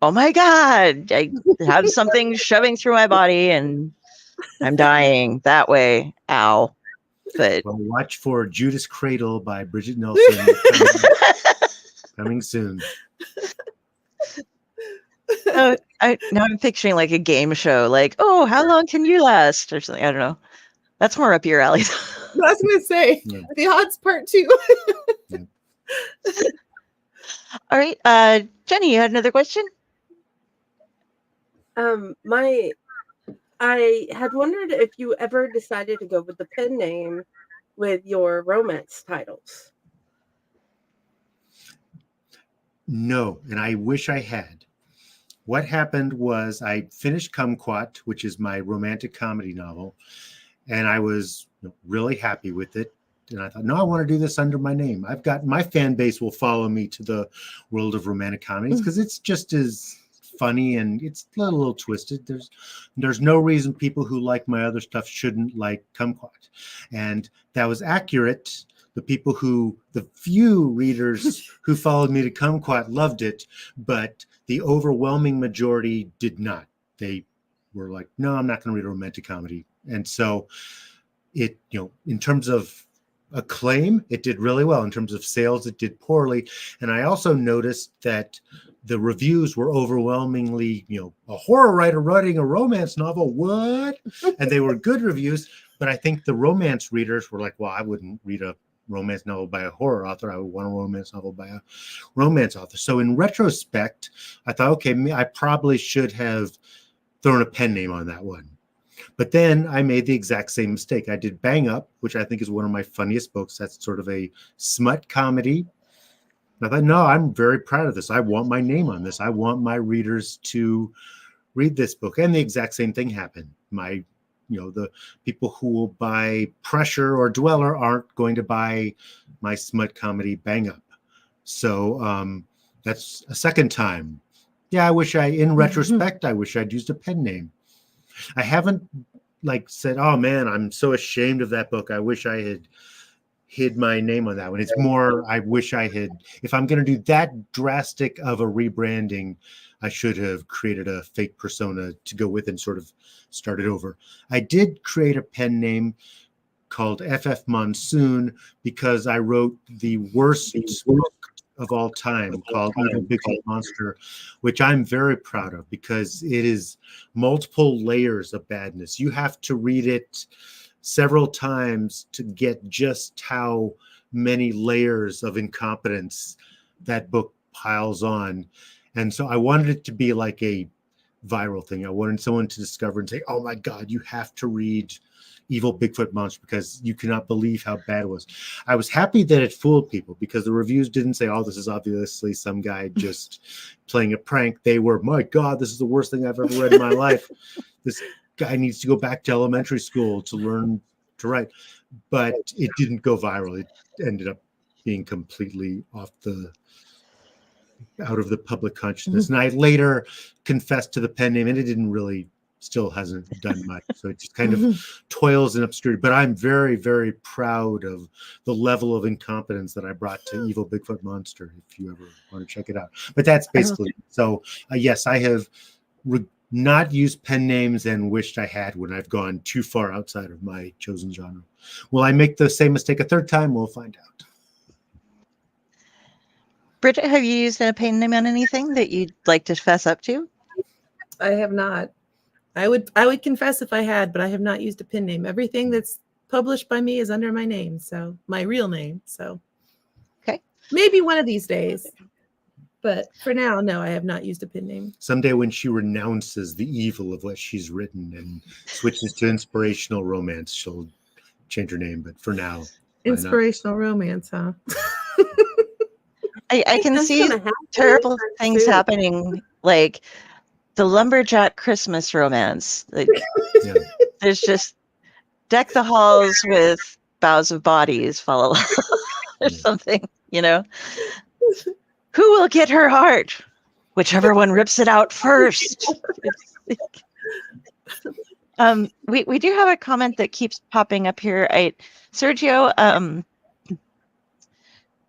Speaker 1: oh my God, I have something shoving through my body and I'm dying that way. Ow. But
Speaker 7: well, watch for Judas Cradle by Bridgett Nelson coming soon.
Speaker 1: Now I'm picturing a game show, oh, how long can you last or something. I don't know. That's more up your alley.
Speaker 6: I was going to say, The Odds Part 2.
Speaker 1: All right. Jenny, you had another question?
Speaker 5: I had wondered if you ever decided to go with the pen name with your romance titles.
Speaker 7: No, and I wish I had. What happened was I finished Kumquat, which is my romantic comedy novel, and I was really happy with it. And I thought, no, I want to do this under my name. I've got my fan base will follow me to the world of romantic comedies because it's just as funny and it's a little twisted. There's no reason people who like my other stuff shouldn't like Kumquat. And that was accurate. The few readers who followed me to Kumquat loved it, but the overwhelming majority did not. They were like, no, I'm not going to read a romantic comedy. And so it, in terms of acclaim, it did really well. In terms of sales, it did poorly. And I also noticed that the reviews were overwhelmingly, a horror writer writing a romance novel. What? And they were good reviews. But I think the romance readers were like, well, I wouldn't read a romance novel by a horror author. I would want a romance novel by a romance author. So in retrospect, I thought, okay, I probably should have thrown a pen name on that one. But then I made the exact same mistake. I did Bang Up, which I think is one of my funniest books. That's sort of a smut comedy. And I thought, no, I'm very proud of this. I want my name on this. I want my readers to read this book. And the exact same thing happened. The people who will buy Pressure or Dweller aren't going to buy my smut comedy Bang Up. So that's a second time. Yeah, in retrospect, I wish I'd used a pen name. I haven't said, oh man, I'm so ashamed of that book. I wish I had hid my name on that one. It's more, I wish I had, if I'm going to do that drastic of a rebranding, I should have created a fake persona to go with and sort of start it over. I did create a pen name called FF Monsoon because I wrote the worst book of all time called Evil Bigfoot Monster, which I'm very proud of because it is multiple layers of badness. You have to read it several times to get just how many layers of incompetence that book piles on. And so I wanted it to be like a viral thing. I wanted someone to discover and say, oh my God, you have to read Evil Bigfoot Monster because you cannot believe how bad it was. I was happy that it fooled people because the reviews didn't say, oh, this is obviously some guy just playing a prank. They were, my God, this is the worst thing I've ever read in my life. This guy needs to go back to elementary school to learn to write. But it didn't go viral. It ended up being completely out of the public consciousness. And I later confessed to the pen name, and it still hasn't done much. So it just kind of toils in obscurity. But I'm very, very proud of the level of incompetence that I brought to Evil Bigfoot Monster, if you ever want to check it out. But that's basically it. So yes, I have not used pen names and wished I had when I've gone too far outside of my chosen genre. Will I make the same mistake a third time? We'll find out.
Speaker 1: Bridgett, have you used a pen name on anything that you'd like to fess up to?
Speaker 6: I have not. I would confess if I had, but I have not used a pen name. Everything that's published by me is under my name, so my real name. So
Speaker 1: okay,
Speaker 6: maybe one of these days. But for now, no, I have not used a pen name.
Speaker 7: Someday when she renounces the evil of what she's written and switches to inspirational romance, she'll change her name. But for now,
Speaker 6: inspirational romance, huh?
Speaker 1: I can see terrible things happening, like the lumberjack Christmas romance. Like, there's just deck the halls with boughs of bodies, follow or something, Who will get her heart? Whichever one rips it out first. We do have a comment that keeps popping up here. Sergio,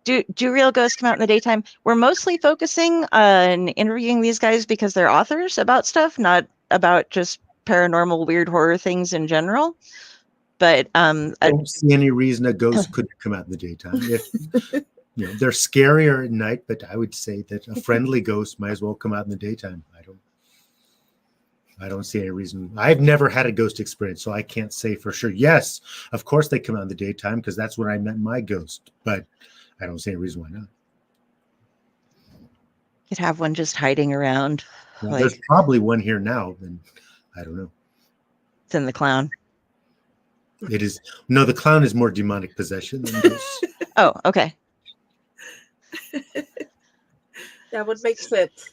Speaker 1: do real ghosts come out in the daytime? We're mostly focusing on interviewing these guys because they're authors about stuff, not about just paranormal weird horror things in general. But I
Speaker 7: don't see any reason a ghost couldn't come out in the daytime. They're scarier at night, but I would say that a friendly ghost might as well come out in the daytime. I don't see any reason. I've never had a ghost experience, so I can't say for sure. Yes, of course they come out in the daytime because that's when I met my ghost, but I don't see any reason why not.
Speaker 1: Could have one just hiding around.
Speaker 7: Well, there's probably one here now, and I don't know.
Speaker 1: It's in the clown.
Speaker 7: It is. No, the clown is more demonic possession than ghosts.
Speaker 1: Oh, okay.
Speaker 5: That would make sense.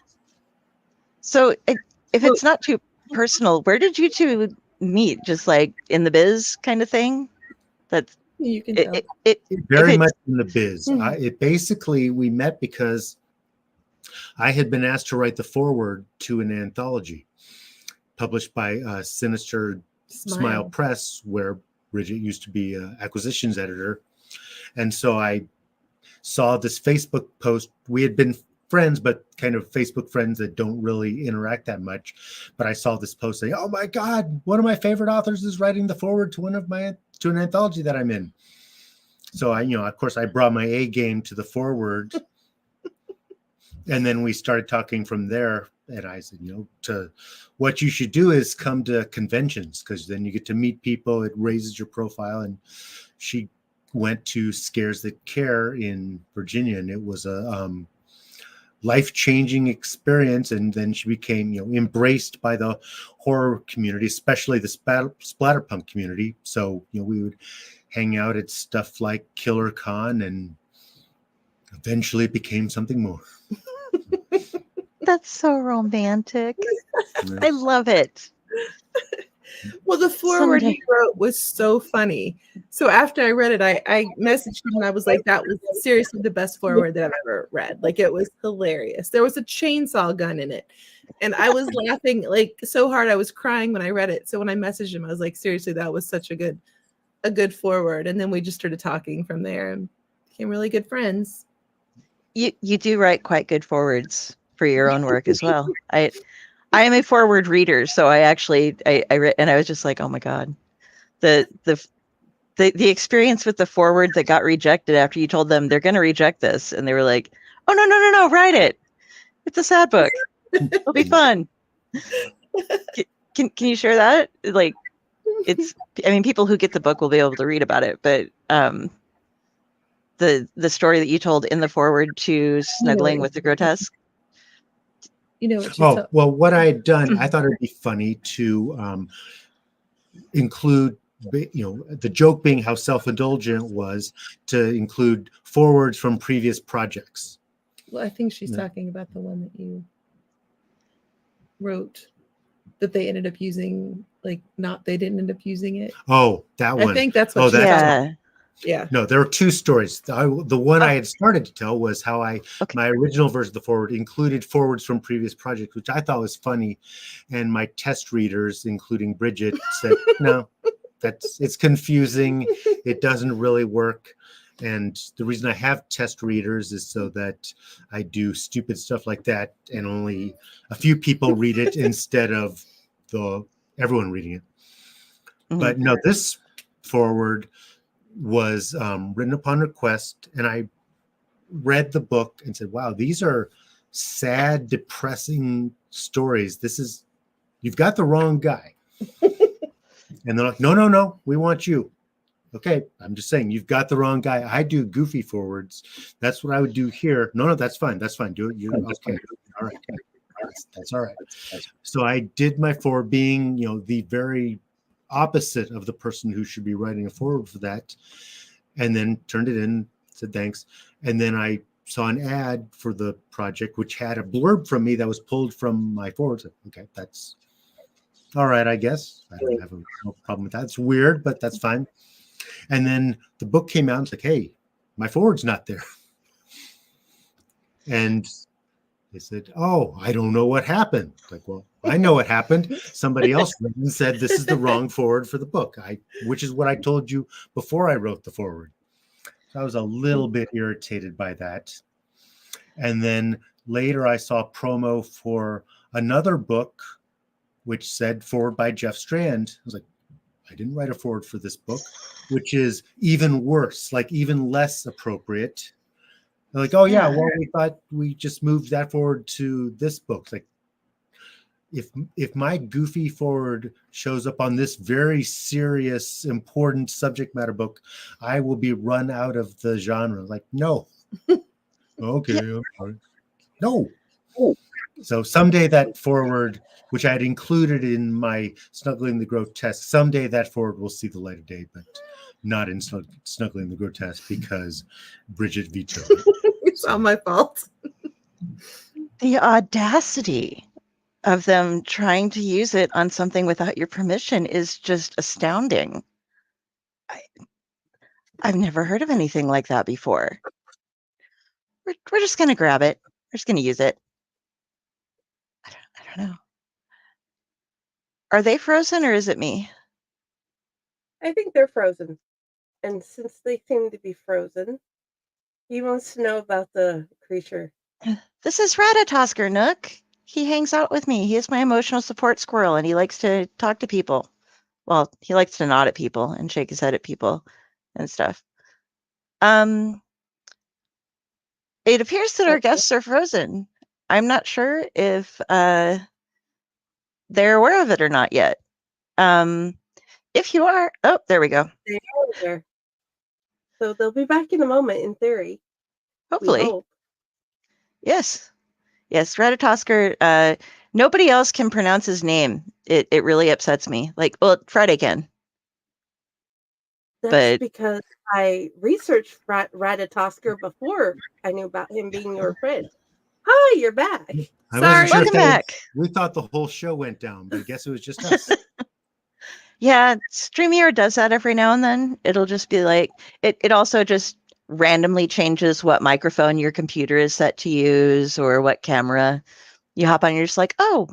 Speaker 1: So if it's not too personal, where did you two meet? Just like in the biz kind of thing? That's
Speaker 6: you can tell.
Speaker 7: Very much in the biz. Basically, we met because I had been asked to write the foreword to an anthology published by Sinister Smile Press, where Bridgett used to be acquisitions editor. And so I saw this Facebook post. We had been friends, but kind of Facebook friends that don't really interact that much. But I saw this post saying, "Oh my God, one of my favorite authors is writing the foreword to an anthology that I'm in." So I, of course, I brought my A game to the foreword. And then we started talking from there. And I said, what you should do is come to conventions, because then you get to meet people. It raises your profile. And she went to Scares That Care in Virginia, and it was a life-changing experience. And then she became, embraced by the horror community, especially the splatterpunk community. So, we would hang out at stuff like Killer Con, and eventually it became something more.
Speaker 1: That's so romantic. I love it.
Speaker 6: Well, the foreword he wrote was so funny. So after I read it, I messaged him and I was like, that was seriously the best foreword that I've ever read. Like, it was hilarious. There was a chainsaw gun in it. And I was laughing like so hard. I was crying when I read it. So when I messaged him, I was like, seriously, that was such a good foreword. And then we just started talking from there and became really good friends.
Speaker 1: You do write quite good forwards for your own work as well. I am a forward reader, so I read, and I was just like, oh my god, the experience with the forward that got rejected after you told them they're going to reject this, and they were like, oh no, write it. It's a sad book. It'll be fun. Can you share that? Like, people who get the book will be able to read about it, but the story that you told in the forward to Snuggling with the Grotesque.
Speaker 7: What I had done, I thought it'd be funny to include, the joke being how self-indulgent it was, to include forwards from previous projects.
Speaker 6: Well, I think she's talking about the one that you wrote that they ended up using, they didn't end up using it.
Speaker 7: Oh, that one.
Speaker 6: I think that's what she's talking about. Yeah.
Speaker 7: No, there were two stories. The one I had started to tell was how my original version of the forward included forwards from previous projects, which I thought was funny. And my test readers, including Bridgett, said, no, it's confusing. It doesn't really work. And the reason I have test readers is so that I do stupid stuff like that and only a few people read it instead of everyone reading it. Mm-hmm. But no, this forward was written upon request, and I read the book and said, wow, these are sad, depressing stories. You've got the wrong guy. And they're like, no, we want you. Okay, I'm just saying, you've got the wrong guy. I do goofy forwards. That's what I would do here. No, that's fine. Do it. Okay. All right. That's all right. So I did my forward being, the very opposite of the person who should be writing a forward for that, and then turned it in, said thanks. And then I saw an ad for the project, which had a blurb from me that was pulled from my forward. So, okay, that's all right, I guess. I don't have no problem with that. It's weird, but that's fine. And then the book came out and it's like, hey, my forward's not there. And they said, oh, I don't know what happened. Like, well, I know what happened. Somebody else said this is the wrong forward for the book, which is what I told you before I wrote the forward. So I was a little bit irritated by that. And then later I saw a promo for another book, which said forward by Jeff Strand. I was like, I didn't write a forward for this book, which is even worse, like even less appropriate. They're like, oh yeah, well, we thought we just moved that forward to this book. It's like, if my goofy forward shows up on this very serious, important subject matter book, I will be run out of the genre. Like, no. Okay. No. So someday that forward, which I had included in my Snuggling the Grotesque, someday that forward will see the light of day, but not in Snuggling the Grotesque because Bridgett vetoed it.
Speaker 6: It's all my fault.
Speaker 1: The audacity of them trying to use it on something without your permission is just astounding. I've never heard of anything like that before. We're just going to grab it. We're just going to use it. I don't know. Are they frozen or is it me?
Speaker 5: I think they're frozen. And since they seem to be frozen, he wants to know about the creature.
Speaker 1: This is Ratatosker Nook. He hangs out with me. He is my emotional support squirrel, and he likes to talk to people. Well, he likes to nod at people and shake his head at people and stuff. It appears that our guests are frozen. I'm not sure if they're aware of it or not yet. If you are, oh, there we go.
Speaker 5: They are there. So they'll be back in a moment, in theory. We
Speaker 1: Hopefully.
Speaker 5: hope.
Speaker 1: Yes. Yes, Ratatosker, nobody else can pronounce his name. It really upsets me. Like, well, Friday can.
Speaker 5: That's
Speaker 1: But
Speaker 5: because I researched Ratatosker before I knew about him being your friend. Hi, you're back.
Speaker 7: I
Speaker 6: Sorry.
Speaker 7: wasn't sure
Speaker 1: welcome back.
Speaker 7: we thought the whole show went down, but I guess it was just us.
Speaker 1: Yeah, StreamYard does that every now and then. It'll just be like, it also just randomly changes what microphone your computer is set to use or what camera. You hop on, you're just like, oh,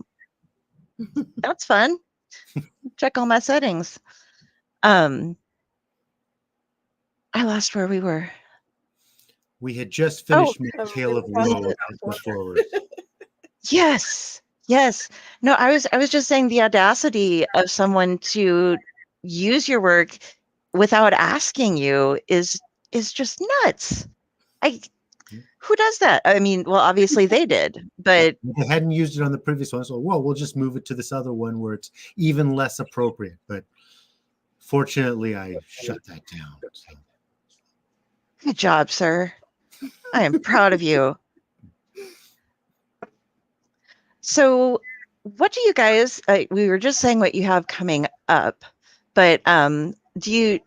Speaker 1: that's fun. Check all my settings. I lost where we were.
Speaker 7: We had just finished
Speaker 5: Oh,
Speaker 7: Tale of
Speaker 5: really?
Speaker 7: Woe before.
Speaker 1: Yes. Yes. No, I was just saying the audacity of someone to use your work without asking you is just nuts. Who does that? I mean, well, obviously they did, but
Speaker 7: They hadn't used it on the previous one, so well, we'll just move it to this other one where it's even less appropriate. But fortunately, I shut that down. So.
Speaker 1: good job, sir. I am proud of you. So, what do you guys? We were just saying what you have coming up, but do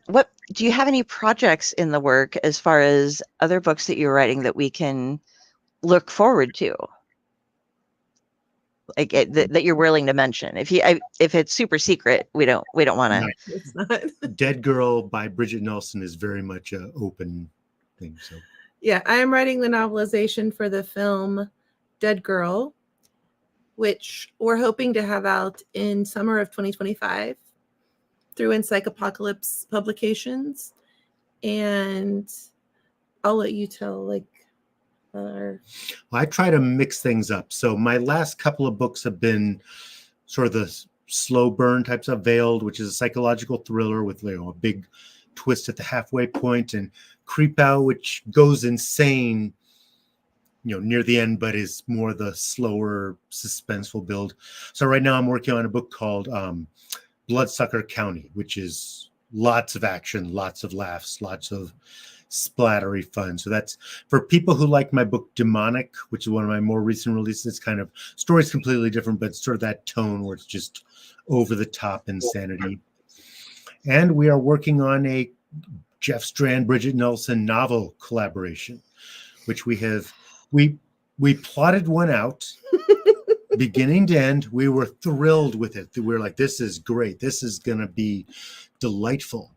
Speaker 1: you have any projects in the work as far as other books that you're writing that we can look forward to? Like that you're willing to mention. If it's super secret, we don't want to.
Speaker 6: It's not.
Speaker 7: Dead Girl by Bridgett Nelson is very much an open thing. So
Speaker 6: Yeah, I am writing the novelization for the film Dead Girl, which we're hoping to have out in summer of 2025 through Encyclopocalypse Publications. And I'll let you tell, like,
Speaker 7: well, I try to mix things up. So my last couple of books have been sort of the slow burn types of Veiled, which is a psychological thriller with a big twist at the halfway point, and Creep Out, which goes insane, near the end, but is more the slower, suspenseful build. So right now I'm working on a book called Bloodsucker County, which is lots of action, lots of laughs, lots of splattery fun. So that's for people who like my book Demonic, which is one of my more recent releases. Kind of story's completely different, but sort of that tone where it's just over the top insanity. And we are working on a Jeff Strand, Bridgett Nelson novel collaboration, which we plotted one out beginning to end. We were thrilled with it. We were like, this is great. This is going to be delightful.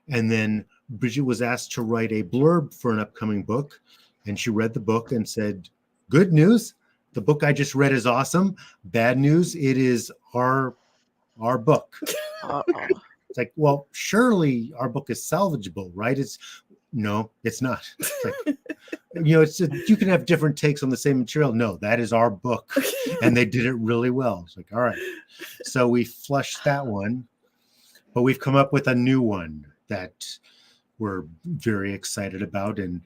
Speaker 7: And then Bridgett was asked to write a blurb for an upcoming book, and she read the book and said, good news, the book I just read is awesome. Bad news, it is our book. It's like, well, surely our book is salvageable, right? No, it's not. It's like, you can have different takes on the same material. No, that is our book, and they did it really well. It's like, all right. So we flushed that one, but we've come up with a new one that we're very excited about. And,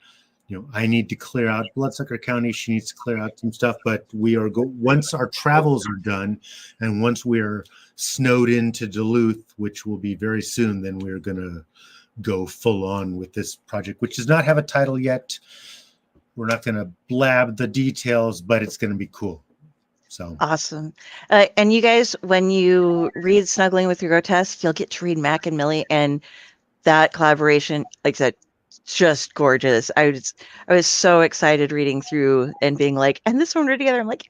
Speaker 7: I need to clear out Bloodsucker County. She needs to clear out some stuff, but we are once our travels are done and once we're snowed into Duluth, which will be very soon, then we're going to go full on with this project, which does not have a title yet. We're not going to blab the details, but it's going to be cool. So
Speaker 1: awesome. And you guys, when you read Snuggling with Your Grotesque, you'll get to read Mac and Millie, and that collaboration, like I said, just gorgeous. I was so excited reading through and being like, and this one we're together. I'm like,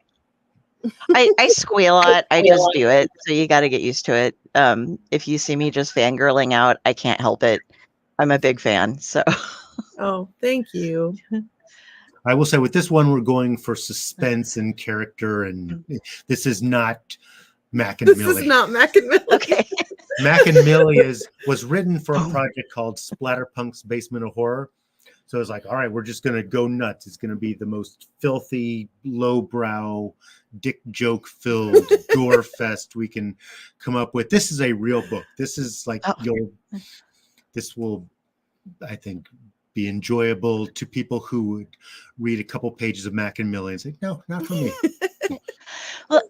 Speaker 1: I squeal a lot. I just do it. So you got to get used to it. If you see me just fangirling out, I can't help it. I'm a big fan. So.
Speaker 6: Oh, thank you.
Speaker 7: I will say with this one, we're going for suspense and character, and this is not Mac and Millie.
Speaker 6: This is not Mac and Millie.
Speaker 1: Okay.
Speaker 7: Mac and Millie was written for a project called Splatterpunk's Basement of Horror. So it's like, all right, we're just going to go nuts. It's going to be the most filthy, lowbrow, dick joke filled gore fest we can come up with. This is a real book. This is like, this will, I think, be enjoyable to people who would read a couple pages of Macmillan and say, no, not for me.
Speaker 1: Well,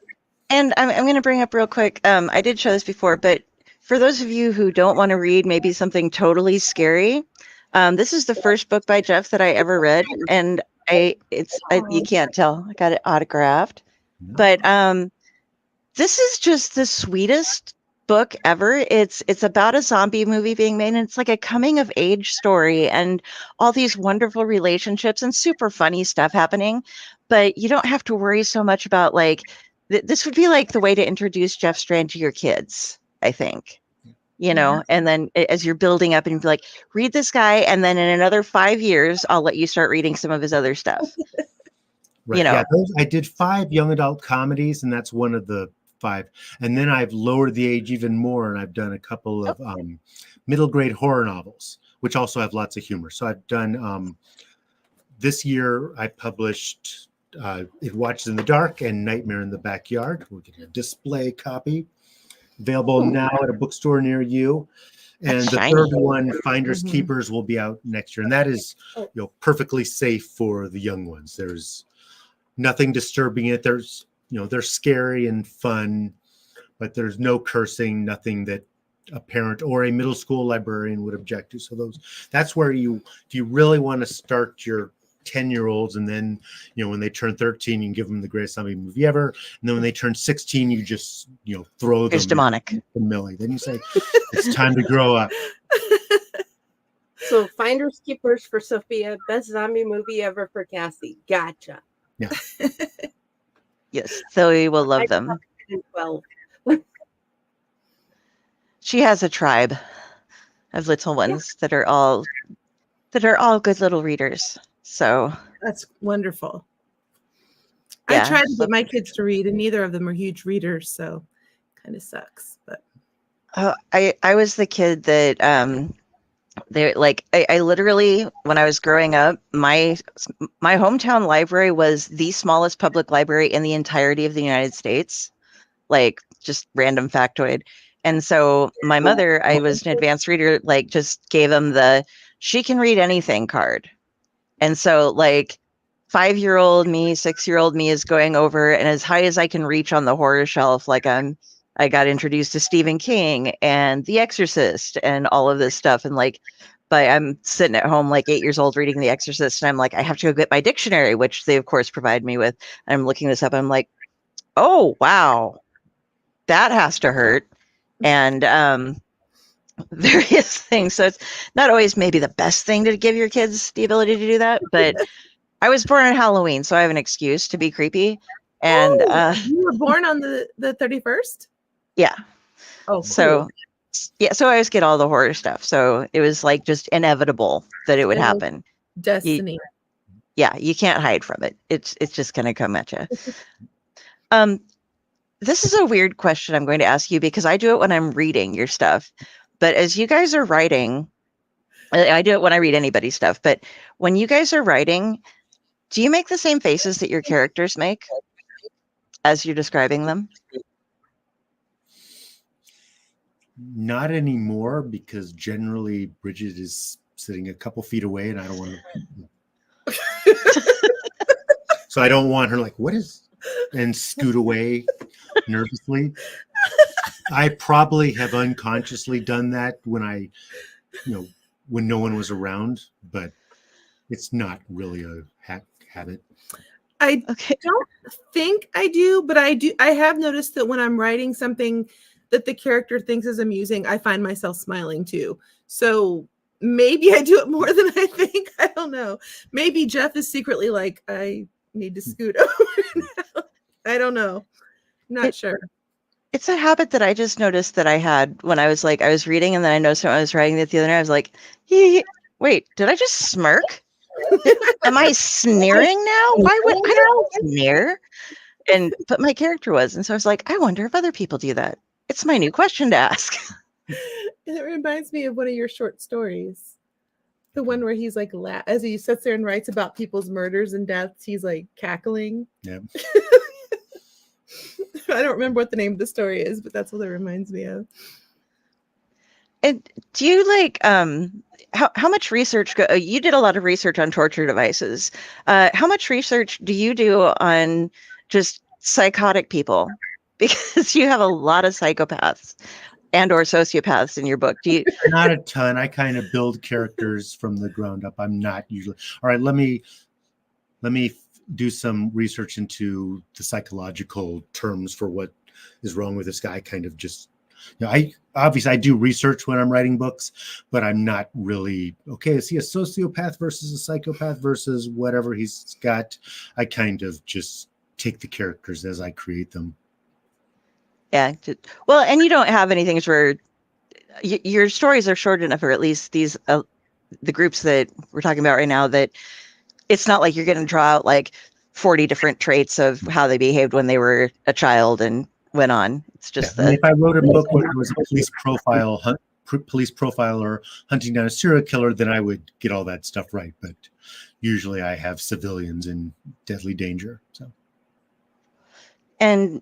Speaker 1: and I'm going to bring up real quick. I did show this before, but for those of you who don't want to read maybe something totally scary, this is the first book by Jeff that I ever read, and you can't tell. I got it autographed, but this is just the sweetest book ever. It's about a zombie movie being made, and it's like a coming of age story and all these wonderful relationships and super funny stuff happening. But you don't have to worry so much about like this would be like the way to introduce Jeff Strand to your kids, I think. You know, and then as you're building up and be like, read this guy, and then in another 5 years, I'll let you start reading some of his other stuff.
Speaker 7: Right.
Speaker 1: You know,
Speaker 7: Yeah, I did 5 young adult comedies, and that's one of the 5. And then I've lowered the age even more, and I've done a couple of middle grade horror novels, which also have lots of humor. So I've done this year I published It Watches in the Dark and Nightmare in the Backyard. We're getting a display copy available now at a bookstore near you. And
Speaker 1: That's
Speaker 7: the
Speaker 1: shiny.
Speaker 7: third one, Finders Keepers, will be out next year. And that is perfectly safe for the young ones. There's nothing disturbing it. There's, they're scary and fun, but there's no cursing, nothing that a parent or a middle school librarian would object to. So that's where do you really want to start your 10-year-olds, and then when they turn 13 you can give them the greatest zombie movie ever, and then when they turn 16 you just throw them.
Speaker 1: It's demonic.
Speaker 7: Millie. Then you say it's time to grow up.
Speaker 5: So Finders Keepers for Sophia, best zombie movie ever for Cassie. Gotcha.
Speaker 7: Yeah.
Speaker 1: Yes, Zoe will love them.
Speaker 5: 12.
Speaker 1: She has a tribe of little ones that are all good little readers. So
Speaker 6: That's wonderful.
Speaker 1: Yeah.
Speaker 6: I tried to get my kids to read, and neither of them are huge readers, so kind of sucks. But
Speaker 1: I was the kid that they like I literally, when I was growing up, my hometown library was the smallest public library in the entirety of the United States. Like, just random factoid. And so my mother, I was an advanced reader, like just gave them the she can read anything card. And so like 5-year-old me, 6-year-old me is going over, and as high as I can reach on the horror shelf, like I got introduced to Stephen King and The Exorcist and all of this stuff. And like, but I'm sitting at home like 8 years old reading The Exorcist, and I'm like, I have to go get my dictionary, which they of course provide me with. I'm looking this up. I'm like, oh wow, that has to hurt. And various things. So it's not always maybe the best thing to give your kids the ability to do that, but I was born on Halloween, so I have an excuse to be creepy. And
Speaker 6: you were born on the 31st?
Speaker 1: Yeah.
Speaker 6: Oh, cool.
Speaker 1: So yeah, so I always get all the horror stuff. So it was like just inevitable that it would happen.
Speaker 6: Destiny.
Speaker 1: You can't hide from it. It's just gonna come at you. This is a weird question I'm going to ask you, because I do it when I'm reading your stuff. But as you guys are writing, I do it when I read anybody's stuff, but when you guys are writing, do you make the same faces that your characters make as you're describing them?
Speaker 7: Not anymore, because generally Bridgett is sitting a couple feet away, and I don't want to. So I don't want her like, what is, and scoot away nervously. I probably have unconsciously done that when when no one was around, but it's not really a habit.
Speaker 6: I don't think I do, but I have noticed that when I'm writing something that the character thinks is amusing, I find myself smiling too. So maybe I do it more than I think. I don't know. Maybe Jeff is secretly like, I need to scoot over now. I don't know. Not sure.
Speaker 1: It's a habit that I just noticed that I had when I was reading, and then I noticed when I was writing it the other night, I was like, wait, did I just smirk? Am I sneering now? Why would I don't sneer? But my character was, and so I was like, I wonder if other people do that. It's my new question to ask.
Speaker 6: It reminds me of one of your short stories. The one where he's like, as he sits there and writes about people's murders and deaths, he's like cackling.
Speaker 7: Yeah.
Speaker 6: I don't remember what the name of the story is, but that's what it reminds me of.
Speaker 1: And do you like how much research you did a lot of research on torture devices. How much research do you do on just psychotic people? Because you have a lot of psychopaths and or sociopaths in your book. Do you?
Speaker 7: Not a ton. I kind of build characters from the ground up. I'm not usually. All right, let me do some research into the psychological terms for what is wrong with this guy. Kind of just, I do research when I'm writing books, but I'm not really, okay, is he a sociopath versus a psychopath versus whatever he's got? I kind of just take the characters as I create them.
Speaker 1: Yeah. Well, and you don't have anything where your stories are short enough, or at least these, the groups that we're talking about right now, that it's not like you're going to draw out like 40 different traits of how they behaved when they were a child and went on. It's just
Speaker 7: if I wrote a book where it was a police profiler hunting down a serial killer, then I would get all that stuff right. But usually I have civilians in deadly danger. So.
Speaker 1: And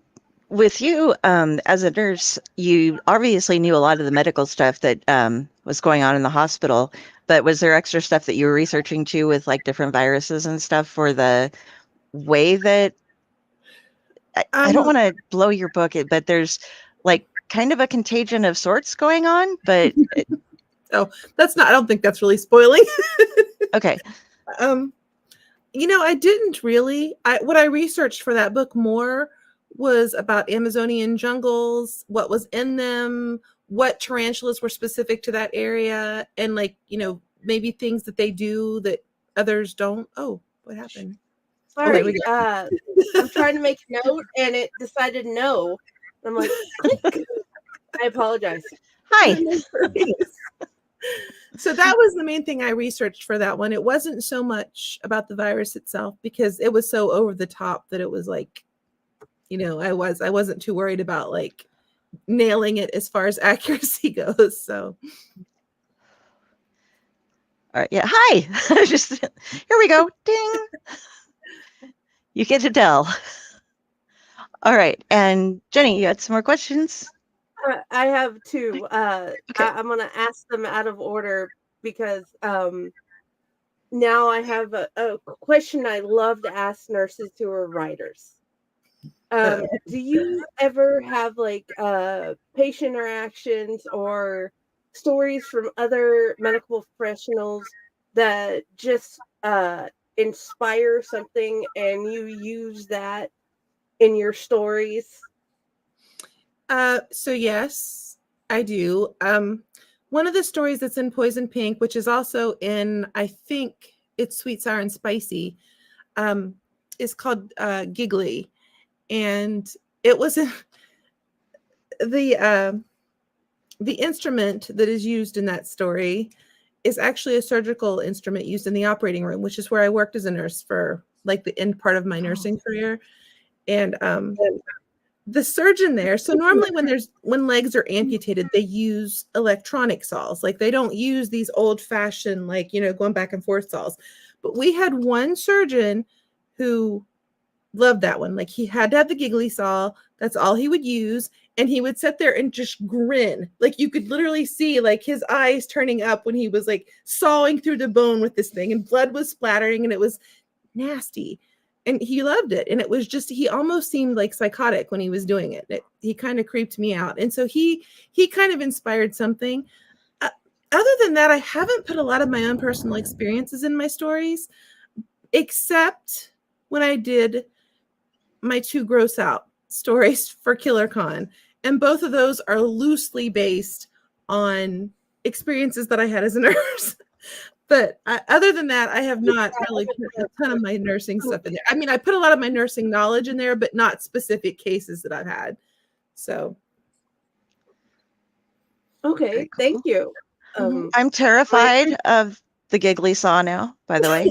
Speaker 1: with you, as a nurse, you obviously knew a lot of the medical stuff that was going on in the hospital, but was there extra stuff that you were researching too with like different viruses and stuff for the way that, I don't want to blow your book, but there's like kind of a contagion of sorts going on, but.
Speaker 6: Oh, that's not, I don't think that's really spoiling.
Speaker 1: Okay.
Speaker 6: I didn't really, what I researched for that book more was about Amazonian jungles, what was in them, what tarantulas were specific to that area, and maybe things that they do that others don't. Oh, what happened?
Speaker 5: Sorry, I'm trying to make a note and it decided no. I'm like, click. I apologize.
Speaker 1: Hi.
Speaker 6: So that was the main thing I researched for that one. It wasn't so much about the virus itself because it was so over the top that it was like, I wasn't too worried about like nailing it as far as accuracy goes. So.
Speaker 1: All right. Yeah. Hi. Just here we go. Ding. You get to tell. All right. And Jenny, you had some more questions?
Speaker 5: I have two.
Speaker 1: Okay.
Speaker 5: I'm going to ask them out of order because now I have a question I love to ask nurses who are writers. Do you ever have like patient interactions or stories from other medical professionals that just inspire something and you use that in your stories?
Speaker 6: So yes, I do. One of the stories that's in Poison Pink, which is also in, I think it's Sweet, Sour, and Spicy, is called Giggly. And it was the instrument that is used in that story is actually a surgical instrument used in the operating room, which is where I worked as a nurse for like the end part of my nursing career. And the surgeon there, so normally when legs are amputated, they use electronic saws. Like they don't use these old-fashioned, going back and forth saws. But we had one surgeon who loved that one. Like he had to have the giggly saw. That's all he would use. And he would sit there and just grin. Like you could literally see like his eyes turning up when he was like sawing through the bone with this thing, and blood was splattering and it was nasty. And he loved it. And it was just, he almost seemed like psychotic when he was doing it. He kind of creeped me out. And so he kind of inspired something. Other than that, I haven't put a lot of my own personal experiences in my stories, except when I did my 2 gross out stories for Killer Con. And both of those are loosely based on experiences that I had as a nurse. But other than that, I have not really put a ton of my nursing stuff in there. I mean, I put a lot of my nursing knowledge in there, but not specific cases that I've had. So.
Speaker 5: Okay, thank you.
Speaker 1: I'm terrified of the giggly saw now, by the way.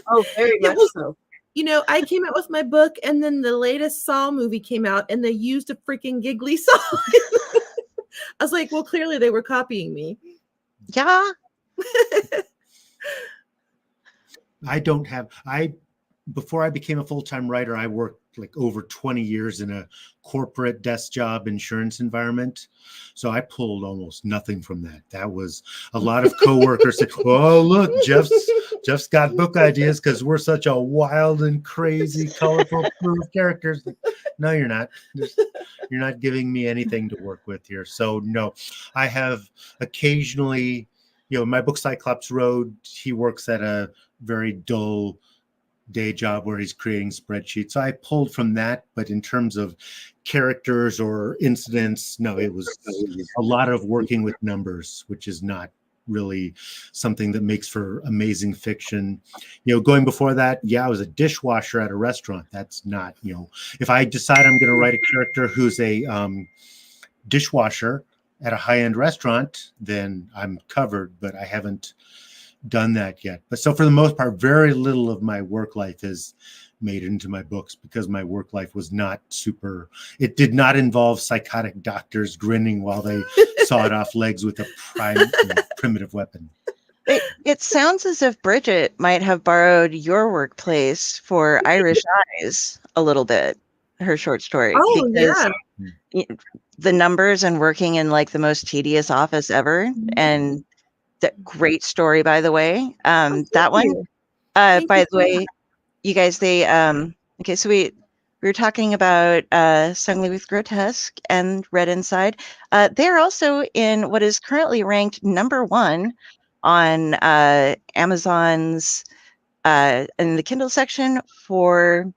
Speaker 5: Oh, very much so.
Speaker 6: I came out with my book, and then the latest Saw movie came out, and they used a freaking giggly saw. I was like, well, clearly they were copying me.
Speaker 1: Yeah.
Speaker 7: Before I became a full-time writer, I worked like over 20 years in a corporate desk job insurance environment. So I pulled almost nothing from that. That was a lot of coworkers said, "Oh, look, Jeff's got book ideas because we're such a wild and crazy, colorful crew of characters." Like, no, you're not. You're not giving me anything to work with here. So no, I have occasionally, my book Cyclops Road, he works at a very dull day job where he's creating spreadsheets. So I pulled from that, but in terms of characters or incidents, no, it was a lot of working with numbers, which is not really something that makes for amazing fiction. Going before that, I was a dishwasher at a restaurant. That's not, if I decide I'm going to write a character who's a dishwasher at a high-end restaurant, then I'm covered, but I haven't done that yet. But so for the most part, very little of my work life is made into my books because my work life was not super. It did not involve psychotic doctors grinning while they sawed off legs with a primitive weapon.
Speaker 1: It sounds as if Bridgett might have borrowed your workplace for Irish Eyes a little bit, her short story.
Speaker 6: Oh,
Speaker 1: because
Speaker 6: yeah.
Speaker 1: the numbers and working in like the most tedious office ever, and that great story, by the way. That one, by the way, you guys, they okay, so we were talking about Sung Lee with Grotesque and Red Inside. They're also in what is currently ranked #1 on Amazon's in the Kindle section for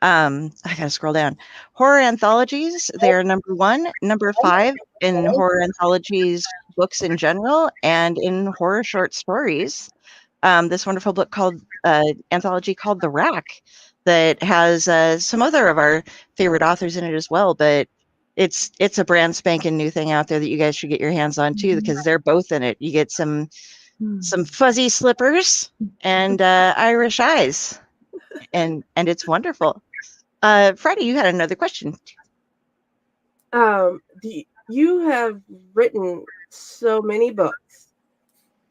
Speaker 1: I gotta scroll down. Horror anthologies, they are #1, #5 in horror anthologies books in general, and in horror short stories. This wonderful book called anthology called The Rack that has some other of our favorite authors in it as well, but it's a brand spanking new thing out there that you guys should get your hands on too, because they're both in it. You get some fuzzy slippers and Irish Eyes, and it's wonderful. Friday, you had another question.
Speaker 5: You have written so many books,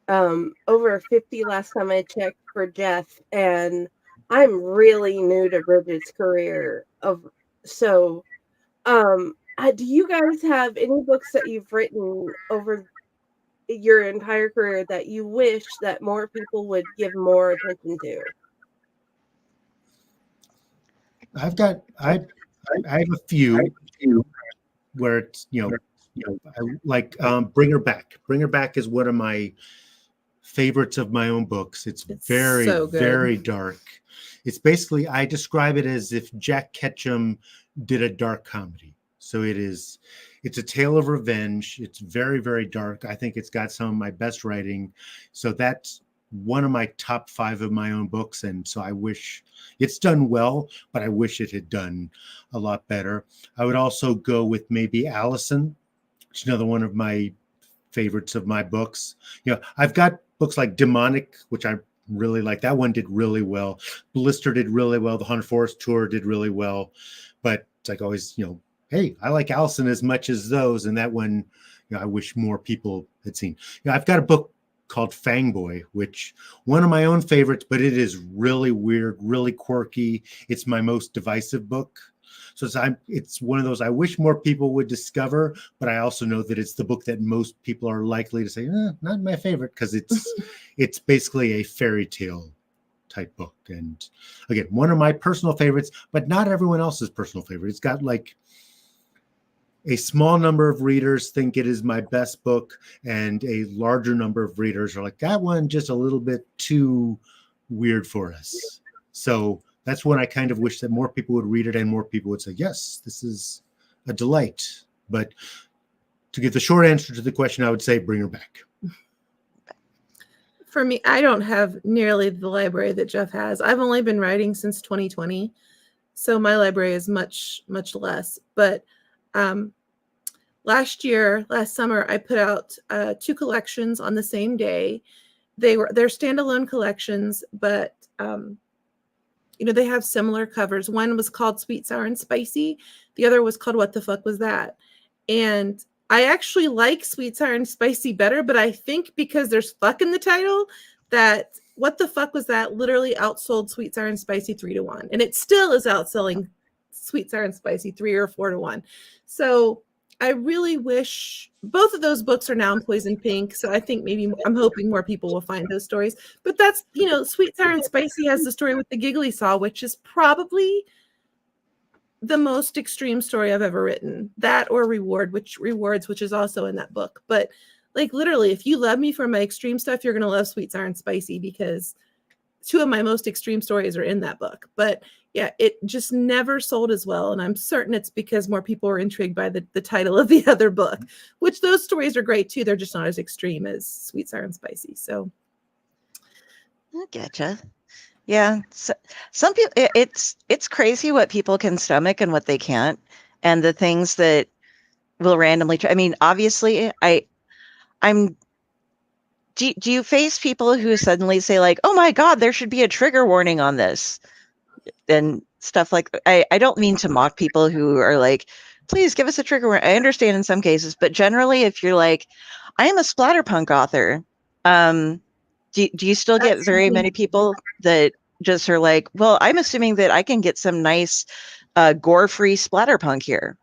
Speaker 5: over 50 last time I checked for Jeff, and I'm really new to Bridget's career. Do you guys have any books that you've written over your entire career that you wish that more people would give more attention to?
Speaker 7: I have a few where it's I like Bring Her Back. Bring Her Back is one of my favorites of my own books. It's very so very dark. It's basically, I describe it as if Jack Ketchum did a dark comedy. So it's a tale of revenge. It's very, very dark. I think it's got some of my best writing. So that's one of my top 5 of my own books. And so I wish it's done well, but I wish it had done a lot better. I would also go with maybe Allison, which is another one of my favorites of my books. I've got books like Demonic, which I really like. That one did really well. Blister did really well. The Haunted Forest Tour did really well. But it's like always, hey, I like Allison as much as those. And that one, I wish more people had seen. I've got a book called Fangboy, which one of my own favorites, but it is really weird, really quirky. It's my most divisive book. So it's one of those I wish more people would discover, but I also know that it's the book that most people are likely to say, not my favorite, because it's basically a fairy tale type book. And again, one of my personal favorites, but not everyone else's personal favorite. It's got like a small number of readers think it is my best book, and a larger number of readers are like, that one just a little bit too weird for us. So that's when I kind of wish that more people would read it and more people would say, yes, this is a delight. But to give the short answer to the question, I would say Bring Her Back.
Speaker 6: For me, I don't have nearly the library that Jeff has. I've only been writing since 2020, so my library is much, much less. But last summer, I put out 2 collections on the same day. They're standalone collections, but they have similar covers. One was called Sweet, Sour, and Spicy. The other was called What the Fuck Was That? And I actually like Sweet, Sour, and Spicy better, but I think because there's fuck in the title, that What the Fuck Was That literally outsold Sweet, Sour, and Spicy 3-1. And it still is outselling Sweet, Sour, and Spicy, 3 or 4 to 1. So I really wish both of those books are now in Poison Pink. So I think maybe I'm hoping more people will find those stories. But that's, Sweet, Sour, and Spicy has the story with the giggly saw, which is probably the most extreme story I've ever written. That or Rewards, which is also in that book. But like literally, if you love me for my extreme stuff, you're gonna love Sweet, Sour, and Spicy, because 2 of my most extreme stories are in that book. But yeah, it just never sold as well. And I'm certain it's because more people are intrigued by the title of the other book, which those stories are great too. They're just not as extreme as Sweet, Sour, and Spicy. So
Speaker 1: I getcha. Yeah. So, some people, it's crazy what people can stomach and what they can't. And the things that will randomly try. I mean, obviously, do you face people who suddenly say like, oh my God, there should be a trigger warning on this? And stuff like I don't mean to mock people who are like, please give us a trigger warning. I understand in some cases, but generally, if you're like, I am a splatterpunk author, do you still get very many people that just are like, well, I'm assuming that I can get some nice gore-free splatterpunk here,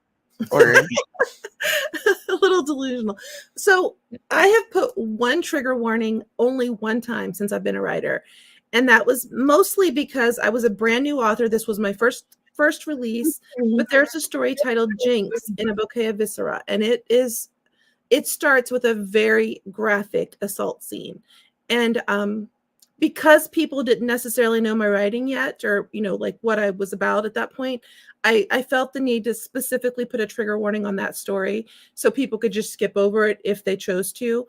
Speaker 1: or
Speaker 6: a little delusional. So I have put one trigger warning only one time since I've been a writer. And that was mostly because I was a brand new author. This was my first release, but there's a story titled Jinx in a Bouquet of Viscera. And it starts with a very graphic assault scene. And because people didn't necessarily know my writing yet, or, like what I was about at that point, I felt the need to specifically put a trigger warning on that story so people could just skip over it if they chose to.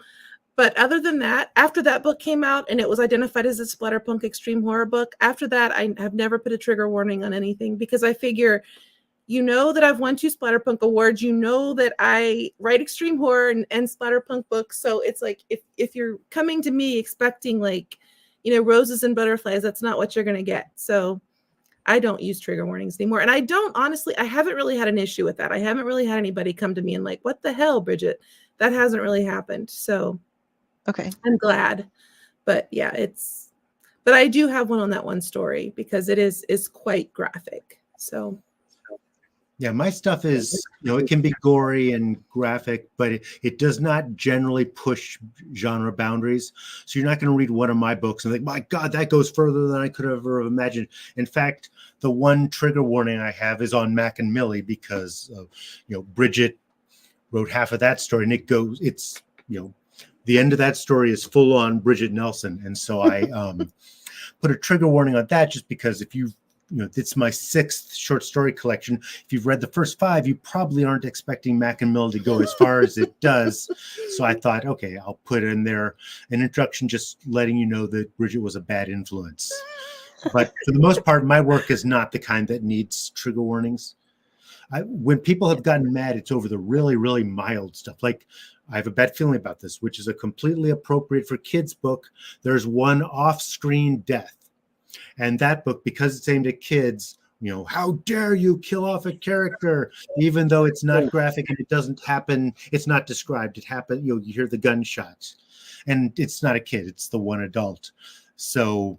Speaker 6: But other than that, after that book came out and it was identified as a splatterpunk extreme horror book, after that, I have never put a trigger warning on anything, because I figure, that I've won 2 splatterpunk awards, that I write extreme horror and splatterpunk books. So it's like, if you're coming to me expecting like, roses and butterflies, that's not what you're going to get. So I don't use trigger warnings anymore. And I haven't really had an issue with that. I haven't really had anybody come to me and like, what the hell, Bridgett? That hasn't really happened. So
Speaker 1: okay,
Speaker 6: I'm glad. But yeah, but I do have one on that one story because it is quite graphic. So
Speaker 7: yeah, my stuff is, it can be gory and graphic, but it does not generally push genre boundaries. So you're not going to read one of my books and think, my God, that goes further than I could have ever imagined. In fact, the one trigger warning I have is on Mac and Millie, because Bridgett wrote half of that story, and it's the end of that story is full on Bridgett Nelson. And so I put a trigger warning on that, just because if it's my 6th short story collection. If you've read the first 5, you probably aren't expecting Mac and Mill to go as far as it does. So I thought, okay, I'll put in there an introduction just letting you know that Bridgett was a bad influence. But for the most part, my work is not the kind that needs trigger warnings. When people have gotten mad, it's over the really, really mild stuff. Like, I have a bad feeling about this, which is a completely appropriate for kids book. There's one off-screen death. And that book, because it's aimed at kids, how dare you kill off a character, even though it's not graphic and it doesn't happen, it's not described. It happened, you hear the gunshots, and it's not a kid, it's the one adult. So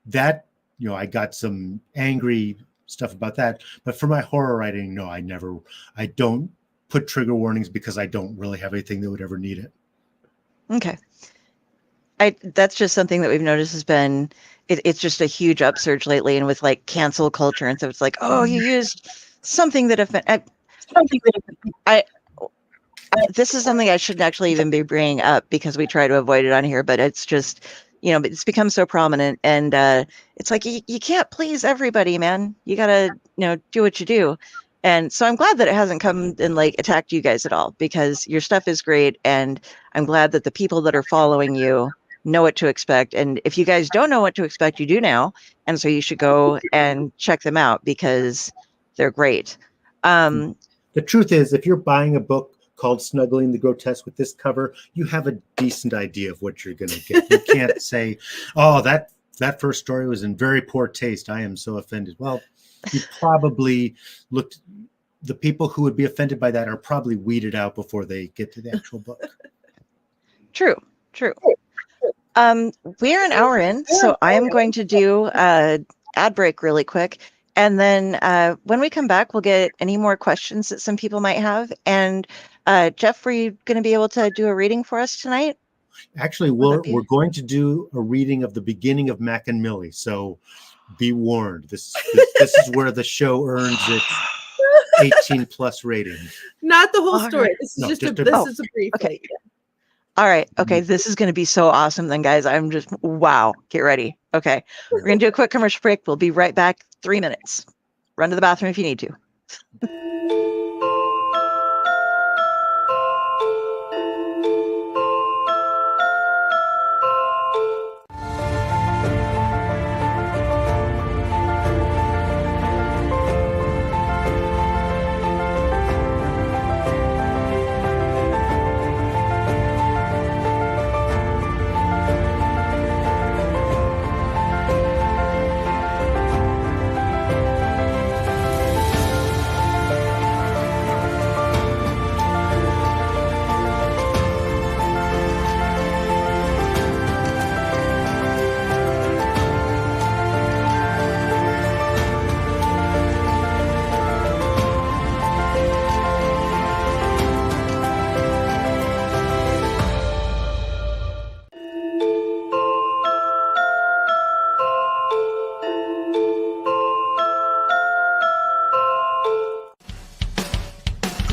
Speaker 7: that, I got some angry stuff about that. But for my horror writing, no, I don't put trigger warnings, because I don't really have anything that would ever need it.
Speaker 1: okay. That's just something that we've noticed has been, it's just a huge upsurge lately, and with like cancel culture, and so it's like, oh, you used something that this is something I shouldn't actually even be bringing up, because we try to avoid it on here, but it's just, it's become so prominent, and it's like you can't please everybody, man. You gotta do what you do. And so I'm glad that it hasn't come and like attacked you guys at all, because your stuff is great, and I'm glad that the people that are following you know what to expect. And if you guys don't know what to expect, you do now. And so you should go and check them out, because they're great.
Speaker 7: The truth is, if you're buying a book called Snuggling the Grotesque with this cover, you have a decent idea of what you're going to get. You can't say, oh, that first story was in very poor taste, I am so offended. Well, you probably the people who would be offended by that are probably weeded out before they get to the actual book.
Speaker 1: True. We're an hour in, so I am going to do an ad break really quick. And then when we come back, we'll get any more questions that some people might have. And Jeff, were you going to be able to do a reading for us tonight?
Speaker 7: Actually, we're going to do a reading of the beginning of Mac and Millie. So be warned. This is where the show earns its 18 plus rating.
Speaker 6: Not the whole
Speaker 1: All
Speaker 6: story.
Speaker 1: right.
Speaker 6: This is
Speaker 7: No,
Speaker 6: just
Speaker 7: just
Speaker 6: a
Speaker 7: a-
Speaker 6: this is a brief.
Speaker 1: Okay. All right. Okay. This is going to be so awesome then, guys. I'm just, wow. Get ready. Okay. We're going to do a quick commercial break. We'll be right back. 3 minutes. Run to the bathroom if you need to.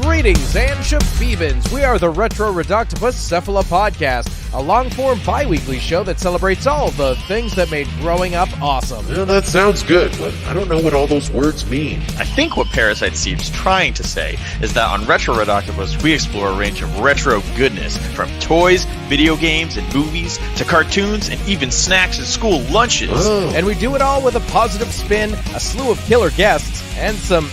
Speaker 8: Greetings and shabebans. We are the Retro Reductopus Cephala Podcast, a long-form bi-weekly show that celebrates all the things that made growing up awesome.
Speaker 9: Yeah, that sounds good, but I don't know what all those words mean.
Speaker 10: I think what Parasite seems trying to say is that on Retro Redoctopus, we explore a range of retro goodness, from toys, video games, and movies, to cartoons, and even snacks and school lunches.
Speaker 9: Oh.
Speaker 8: And we do it all with a positive spin, a slew of killer guests, and some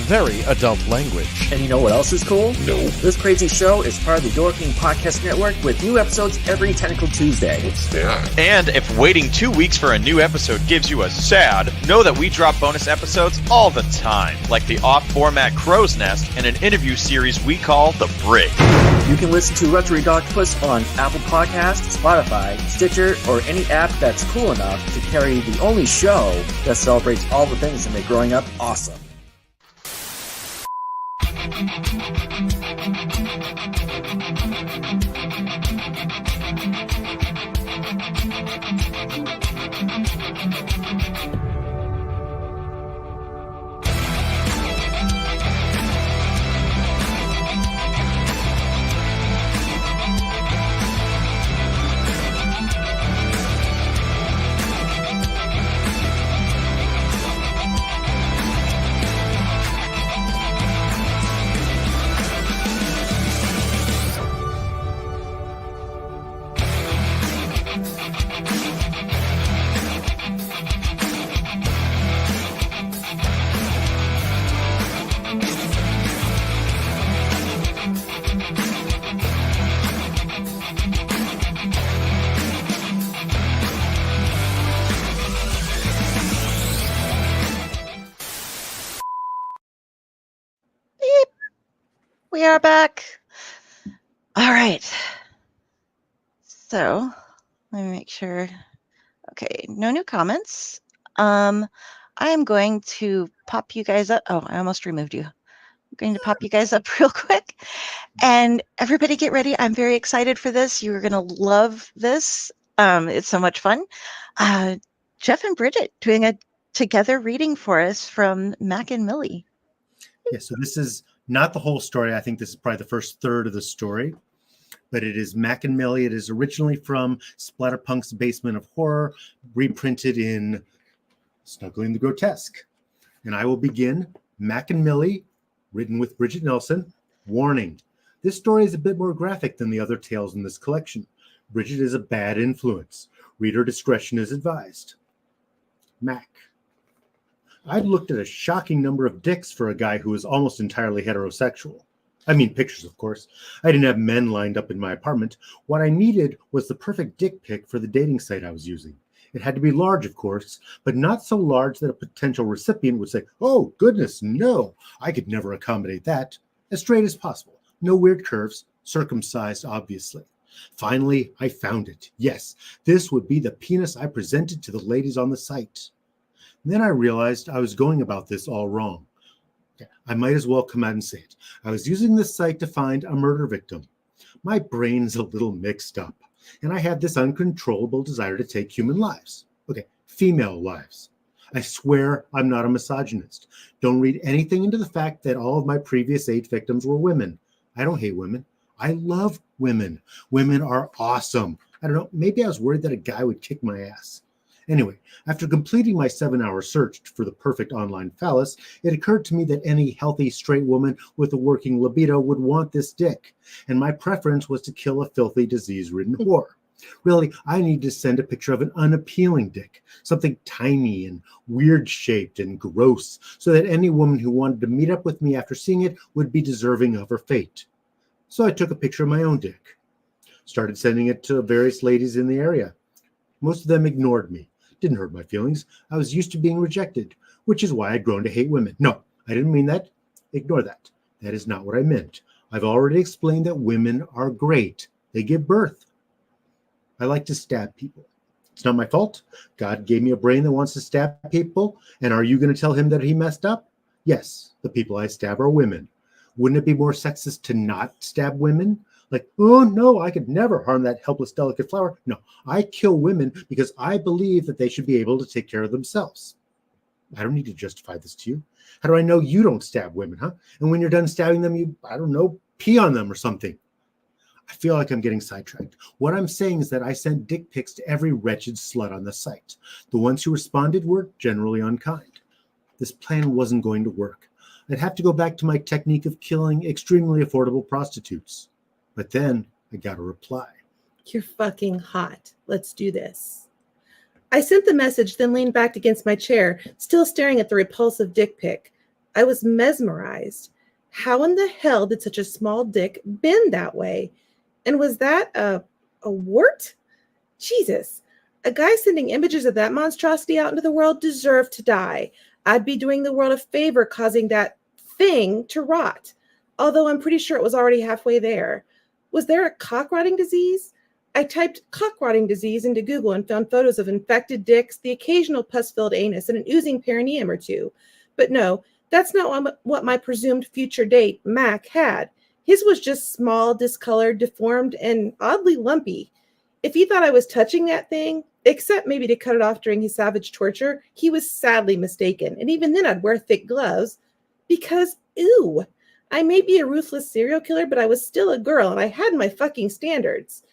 Speaker 8: very adult language.
Speaker 11: And you know what else is cool?
Speaker 9: No.
Speaker 11: This crazy show is part of the Door King Podcast Network with new episodes every Tentacle Tuesday.
Speaker 9: What's that?
Speaker 10: And if waiting 2 weeks for a new episode gives you a sad, know that we drop bonus episodes all the time, like the off-format Crow's Nest and an interview series we call The Brig.
Speaker 11: You can listen to Retro Redoctopus on Apple Podcasts, Spotify, Stitcher, or any app that's cool enough to carry the only show that celebrates all the things that make growing up awesome.
Speaker 1: We are back. All right. So let me make sure. Okay, no new comments. I am going to pop you guys up. Oh, I almost removed you. I'm going to pop you guys up real quick. And everybody get ready. I'm very excited for this. You're going to love this. It's so much fun. Jeff and Bridgett doing a together reading for us from Mac and Millie.
Speaker 7: Yeah, so this is not the whole story. I think this is probably the first third of the story, but it is Mac and Millie. It is originally from Splatterpunk's Basement of Horror, reprinted in Snuggling the Grotesque. And I will begin Mac and Millie, written with Bridgett Nelson. Warning, this story is a bit more graphic than the other tales in this collection. Bridgett is a bad influence. Reader discretion is advised. Mac. I'd looked at a shocking number of dicks for a guy who was almost entirely heterosexual. I mean, pictures, of course. I didn't have men lined up in my apartment. What I needed was the perfect dick pic for the dating site I was using. It had to be large, of course, but not so large that a potential recipient would say, "Oh, goodness, no, I could never accommodate that." As straight as possible. No weird curves, circumcised, obviously. Finally, I found it. Yes, this would be the penis I presented to the ladies on the site. And then I realized I was going about this all wrong. I might as well come out and say it. I was using this site to find a murder victim. My brain's a little mixed up, and I had this uncontrollable desire to take human lives. Okay, female lives. I swear I'm not a misogynist. Don't read anything into the fact that all of my previous 8 victims were women. I don't hate women. I love women. Women are awesome. I don't know, maybe I was worried that a guy would kick my ass. Anyway, after completing my 7-hour search for the perfect online phallus, it occurred to me that any healthy straight woman with a working libido would want this dick, and my preference was to kill a filthy, disease-ridden whore. Really, I need to send a picture of an unappealing dick, something tiny and weird-shaped and gross, so that any woman who wanted to meet up with me after seeing it would be deserving of her fate. So I took a picture of my own dick. Started sending it to various ladies in the area. Most of them ignored me. Didn't hurt my feelings. I was used to being rejected, which is why I'd grown to hate women. No, I didn't mean that. Ignore that. That is not what I meant. I've already explained that women are great. They give birth. I like to stab people. It's not my fault. God gave me a brain that wants to stab people. And are you going to tell him that he messed up? Yes, the people I stab are women. Wouldn't it be more sexist to not stab women? Like, oh no, I could never harm that helpless, delicate flower. No, I kill women because I believe that they should be able to take care of themselves. I don't need to justify this to you. How do I know you don't stab women, huh? And when you're done stabbing them, you, I don't know, pee on them or something. I feel like I'm getting sidetracked. What I'm saying is that I sent dick pics to every wretched slut on the site. The ones who responded were generally unkind. This plan wasn't going to work. I'd have to go back to my technique of killing extremely affordable prostitutes. But then I got a reply.
Speaker 6: You're fucking hot. Let's do this. I sent the message, then leaned back against my chair, still staring at the repulsive dick pic. I was mesmerized. How in the hell did such a small dick bend that way? And was that a wart? Jesus. A guy sending images of that monstrosity out into the world deserved to die. I'd be doing the world a favor causing that thing to rot. Although I'm pretty sure it was already halfway there. Was there a cock rotting disease? I typed cock rotting disease into Google and found photos of infected dicks, the occasional pus-filled anus, and an oozing perineum or two. But no, that's not what my presumed future date, Mac, had. His was just small, discolored, deformed, and oddly lumpy. If he thought I was touching that thing, except maybe to cut it off during his savage torture, he was sadly mistaken. And even then I'd wear thick gloves because, ew. I may be a ruthless serial killer, but I was still a girl, and I had my fucking standards.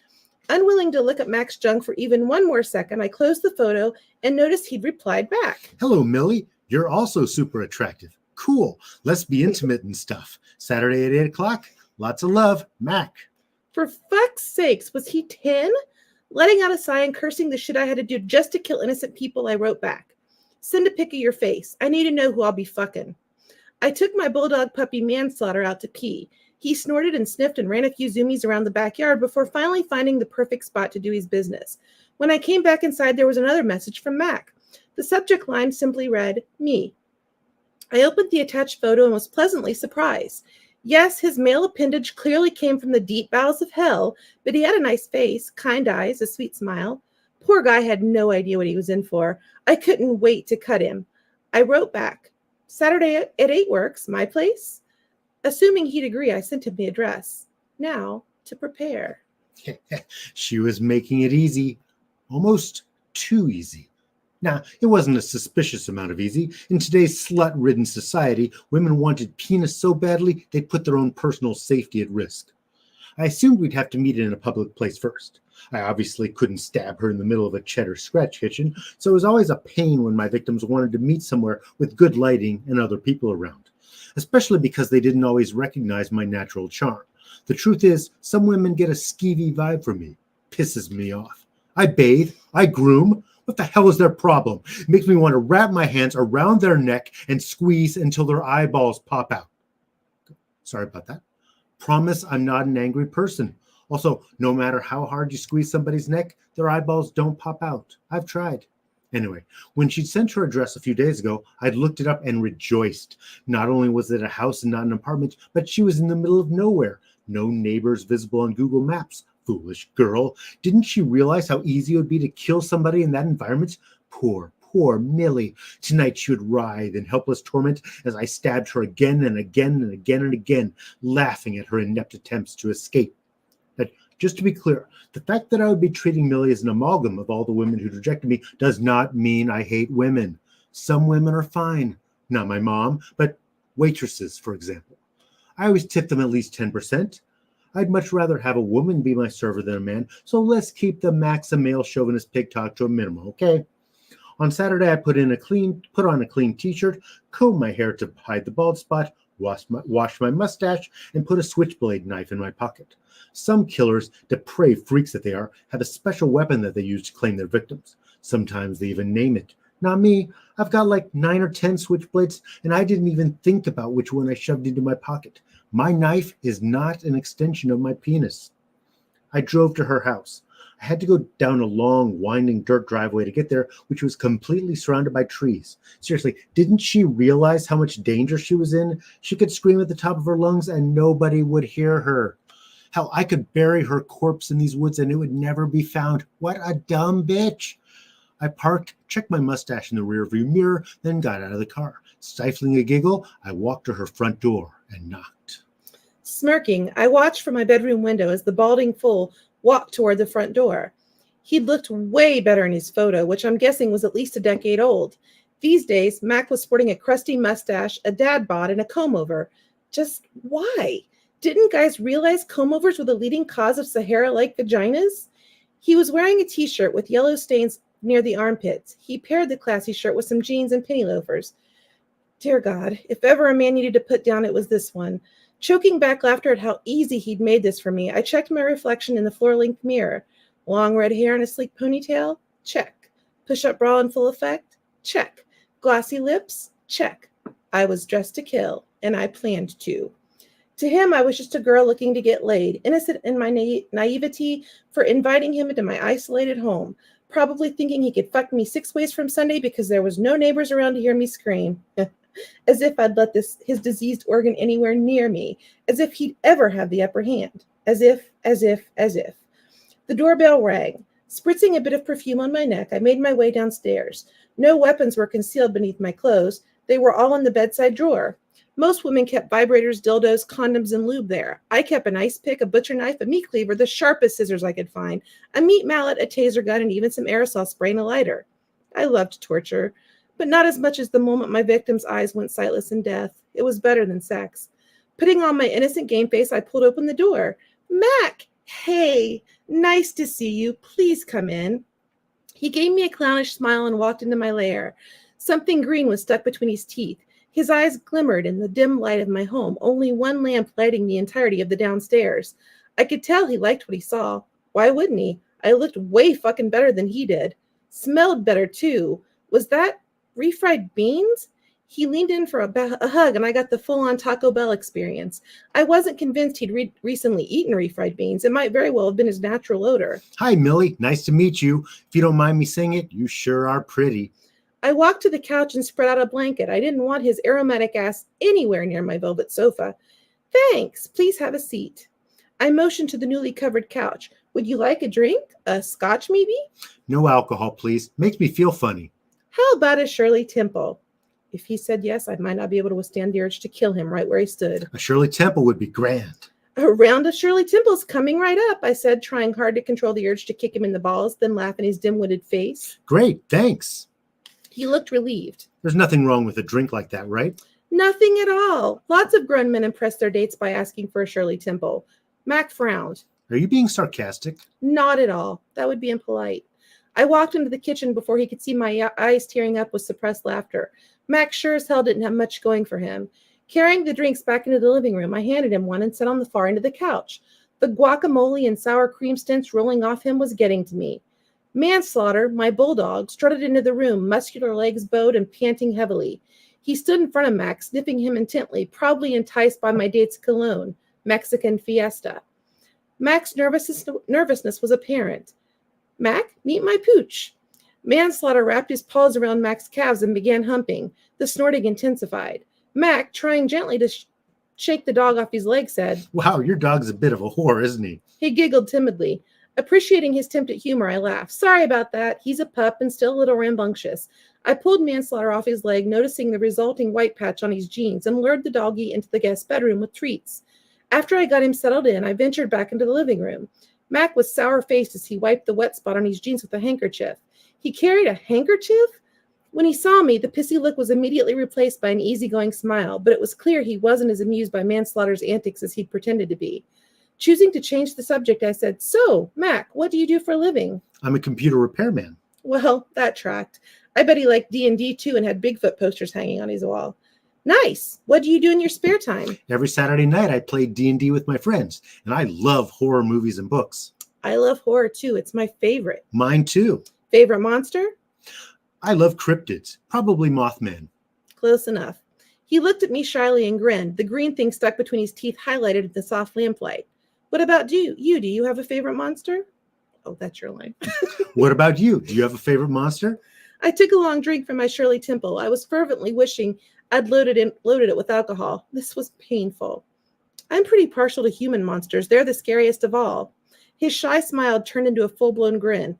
Speaker 6: Unwilling to look at Mac's junk for even one more second, I closed the photo and noticed he'd replied back.
Speaker 7: Hello, Millie. You're also super attractive. Cool. Let's be intimate and stuff. Saturday at 8 o'clock. Lots of love, Mac.
Speaker 6: For fuck's sakes, was he 10? Letting out a sigh and cursing the shit I had to do just to kill innocent people, I wrote back. Send a pic of your face. I need to know who I'll be fucking. I took my bulldog puppy Manslaughter out to pee. He snorted and sniffed and ran a few zoomies around the backyard before finally finding the perfect spot to do his business. When I came back inside, there was another message from Mac. The subject line simply read, me. I opened the attached photo and was pleasantly surprised. Yes, his male appendage clearly came from the deep bowels of hell, but he had a nice face, kind eyes, a sweet smile. Poor guy had no idea what he was in for. I couldn't wait to cut him. I wrote back, Saturday at 8 works, my place? Assuming he'd agree, I sent him the address. Now to prepare.
Speaker 7: She was making it easy. Almost too easy. Now, it wasn't a suspicious amount of easy. In today's slut-ridden society, women wanted penis so badly, they'd put their own personal safety at risk. I assumed we'd have to meet in a public place first. I obviously couldn't stab her in the middle of a cheddar scratch kitchen, so it was always a pain when my victims wanted to meet somewhere with good lighting and other people around, especially because they didn't always recognize my natural charm. The truth is, some women get a skeevy vibe from me. Pisses me off. I bathe. I groom. What the hell is their problem? It makes me want to wrap my hands around their neck and squeeze until their eyeballs pop out. Sorry about that. Promise I'm not an angry person. Also, no matter how hard you squeeze somebody's neck, their eyeballs don't pop out. I've tried. Anyway, when she'd sent her address a few days ago, I'd looked it up and rejoiced. Not only was it a house and not an apartment, but she was in the middle of nowhere. No neighbors visible on Google Maps. Foolish girl. Didn't she realize how easy it would be to kill somebody in that environment? Poor poor Millie. Tonight she would writhe in helpless torment as I stabbed her again and again and again and again, laughing at her inept attempts to escape. But just to be clear, the fact that I would be treating Millie as an amalgam of all the women who rejected me does not mean I hate women. Some women are fine. Not my mom, but waitresses, for example. I always tip them at least 10%. I'd much rather have a woman be my server than a man, so let's keep the Maxim male chauvinist pig talk to a minimum, okay? On Saturday, I put on a clean t-shirt, combed my hair to hide the bald spot, washed my mustache, and put a switchblade knife in my pocket. Some killers, depraved freaks that they are, have a special weapon that they use to claim their victims. Sometimes they even name it. Not me. I've got like 9 or 10 switchblades, and I didn't even think about which one I shoved into my pocket. My knife is not an extension of my penis. I drove to her house. I had to go down a long, winding dirt driveway to get there, which was completely surrounded by trees. Seriously, didn't she realize how much danger she was in? She could scream at the top of her lungs and nobody would hear her. Hell, I could bury her corpse in these woods and it would never be found. What a dumb bitch. I parked, checked my mustache in the rearview mirror, then got out of the car. Stifling a giggle, I walked to her front door and knocked.
Speaker 6: Smirking, I watched from my bedroom window as the balding fool walked toward the front door. He looked way better in his photo, which I'm guessing was at least a decade old. These days, Mac was sporting a crusty mustache, a dad bod, and a comb-over. Just why? Didn't guys realize comb-overs were the leading cause of Sahara-like vaginas? He was wearing a t-shirt with yellow stains near the armpits. He paired the classy shirt with some jeans and penny loafers. Dear God, if ever a man needed to put down, it was this one. Choking back laughter at how easy he'd made this for me, I checked my reflection in the floor-length mirror. Long red hair and a sleek ponytail? Check. Push-up bra in full effect? Check. Glossy lips? Check. I was dressed to kill, and I planned to. To him, I was just a girl looking to get laid, innocent in my naivety for inviting him into my isolated home, probably thinking he could fuck me 6 ways from Sunday because there was no neighbors around to hear me scream. As if I'd let his diseased organ anywhere near me, as if he'd ever have the upper hand. As if. The doorbell rang. Spritzing a bit of perfume on my neck, I made my way downstairs. No weapons were concealed beneath my clothes. They were all in the bedside drawer. Most women kept vibrators, dildos, condoms, and lube there. I kept an ice pick, a butcher knife, a meat cleaver, the sharpest scissors I could find, a meat mallet, a taser gun, and even some aerosol spray and a lighter. I loved torture, but not as much as the moment my victim's eyes went sightless in death. It was better than sex. Putting on my innocent game face, I pulled open the door. Mac, hey, nice to see you. Please come in. He gave me a clownish smile and walked into my lair. Something green was stuck between his teeth. His eyes glimmered in the dim light of my home, only one lamp lighting the entirety of the downstairs. I could tell he liked what he saw. Why wouldn't he? I looked way fucking better than he did. Smelled better, too. Was that refried beans? He leaned in for a hug, and I got the full-on Taco Bell experience. I wasn't convinced he'd recently eaten refried beans. It might very well have been his natural odor.
Speaker 7: Hi, Millie. Nice to meet you. If you don't mind me saying it, you sure are pretty.
Speaker 6: I walked to the couch and spread out a blanket. I didn't want his aromatic ass anywhere near my velvet sofa. Thanks. Please have a seat. I motioned to the newly covered couch. Would you like a drink? A scotch, maybe?
Speaker 7: No alcohol, please. Makes me feel funny.
Speaker 6: How about a Shirley Temple? If he said yes, I might not be able to withstand the urge to kill him right where he stood.
Speaker 7: A Shirley Temple would be grand.
Speaker 6: A round of Shirley Temples coming right up, I said, trying hard to control the urge to kick him in the balls, then laugh in his dim-witted face.
Speaker 7: Great, thanks.
Speaker 6: He looked relieved.
Speaker 7: There's nothing wrong with a drink like that, right?
Speaker 6: Nothing at all. Lots of grown men impress their dates by asking for a Shirley Temple. Mac frowned.
Speaker 7: Are you being sarcastic?
Speaker 6: Not at all. That would be impolite. I walked into the kitchen before he could see my eyes tearing up with suppressed laughter. Mac sure as hell didn't have much going for him. Carrying the drinks back into the living room, I handed him one and sat on the far end of the couch. The guacamole and sour cream stench rolling off him was getting to me. Manslaughter, my bulldog, strutted into the room, muscular legs bowed and panting heavily. He stood in front of Mac, sniffing him intently, probably enticed by my date's cologne, Mexican Fiesta. Mac's nervousness was apparent. Mac, meet my pooch. Manslaughter wrapped his paws around Mac's calves and began humping. The snorting intensified. Mac, trying gently to shake the dog off his leg, said,
Speaker 7: Wow, your dog's a bit of a whore, isn't he?
Speaker 6: He giggled timidly. Appreciating his attempt at humor, I laughed. Sorry about that. He's a pup and still a little rambunctious. I pulled Manslaughter off his leg, noticing the resulting white patch on his jeans, and lured the doggy into the guest bedroom with treats. After I got him settled in, I ventured back into the living room. Mac was sour-faced as he wiped the wet spot on his jeans with a handkerchief. He carried a handkerchief? When he saw me, the pissy look was immediately replaced by an easygoing smile, but it was clear he wasn't as amused by Manslaughter's antics as he'd pretended to be. Choosing to change the subject, I said, So, Mac, what do you do for a living?
Speaker 7: I'm a computer repairman.
Speaker 6: Well, that tracked. I bet he liked D&D too and had Bigfoot posters hanging on his wall. Nice. What do you do in your spare time?
Speaker 7: Every Saturday night, I play D&D with my friends, and I love horror movies and books.
Speaker 6: I love horror too. It's my favorite.
Speaker 7: Mine too.
Speaker 6: Favorite monster?
Speaker 7: I love cryptids, probably Mothman.
Speaker 6: Close enough. He looked at me shyly and grinned. The green thing stuck between his teeth highlighted in the soft lamplight. What about you? Do you have a favorite monster? Oh, that's your line.
Speaker 7: What about you? Do you have a favorite monster?
Speaker 6: I took a long drink from my Shirley Temple. I was fervently wishing I'd loaded it with alcohol. This was painful. I'm pretty partial to human monsters. They're the scariest of all. His shy smile turned into a full-blown grin.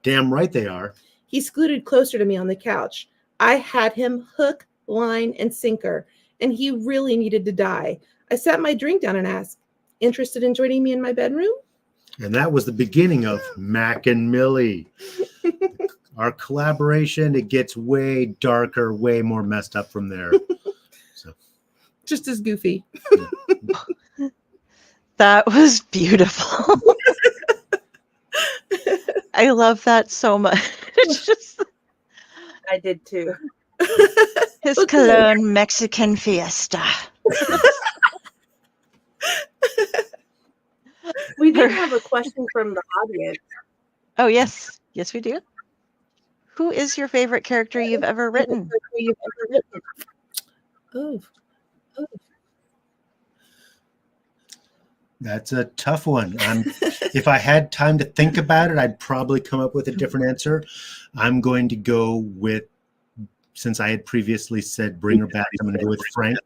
Speaker 7: Damn right they are.
Speaker 6: He scooted closer to me on the couch. I had him hook, line, and sinker, and he really needed to die. I set my drink down and asked, Interested in joining me in my bedroom?
Speaker 7: And that was the beginning of Mac and Millie. Our collaboration, it gets way darker, way more messed up from there. So,
Speaker 6: just as goofy.
Speaker 1: That was beautiful. I love that so much. It's just
Speaker 5: I did too.
Speaker 1: His cologne Mexican fiesta.
Speaker 5: We did have a question from the audience.
Speaker 1: Oh, yes. Yes, we do. Who is your favorite character you've ever written?
Speaker 6: Oh.
Speaker 7: That's a tough one. If I had time to think about it, I'd probably come up with a different answer. I'm going to go with, since I had previously said Bring Her Back, I'm going to go with Frank,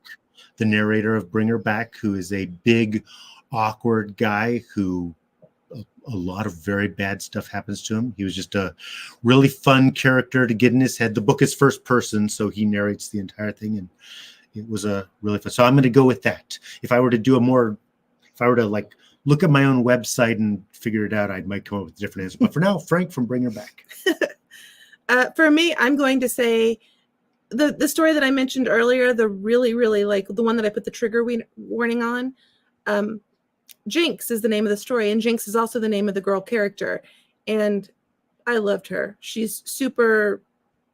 Speaker 7: the narrator of Bring Her Back, who is a big, awkward guy who a lot of very bad stuff happens to him. He was just a really fun character to get in his head. The book is first person, so he narrates the entire thing, and it was a really fun. So I'm going to go with that. If I were to like look at my own website and figure it out, I might come up with a different answer. But for now, Frank from Bring Her Back.
Speaker 6: For me, I'm going to say the story that I mentioned earlier, the really, really like the one that I put the trigger warning on. Jinx is the name of the story, and Jinx is also the name of the girl character. And I loved her. She's super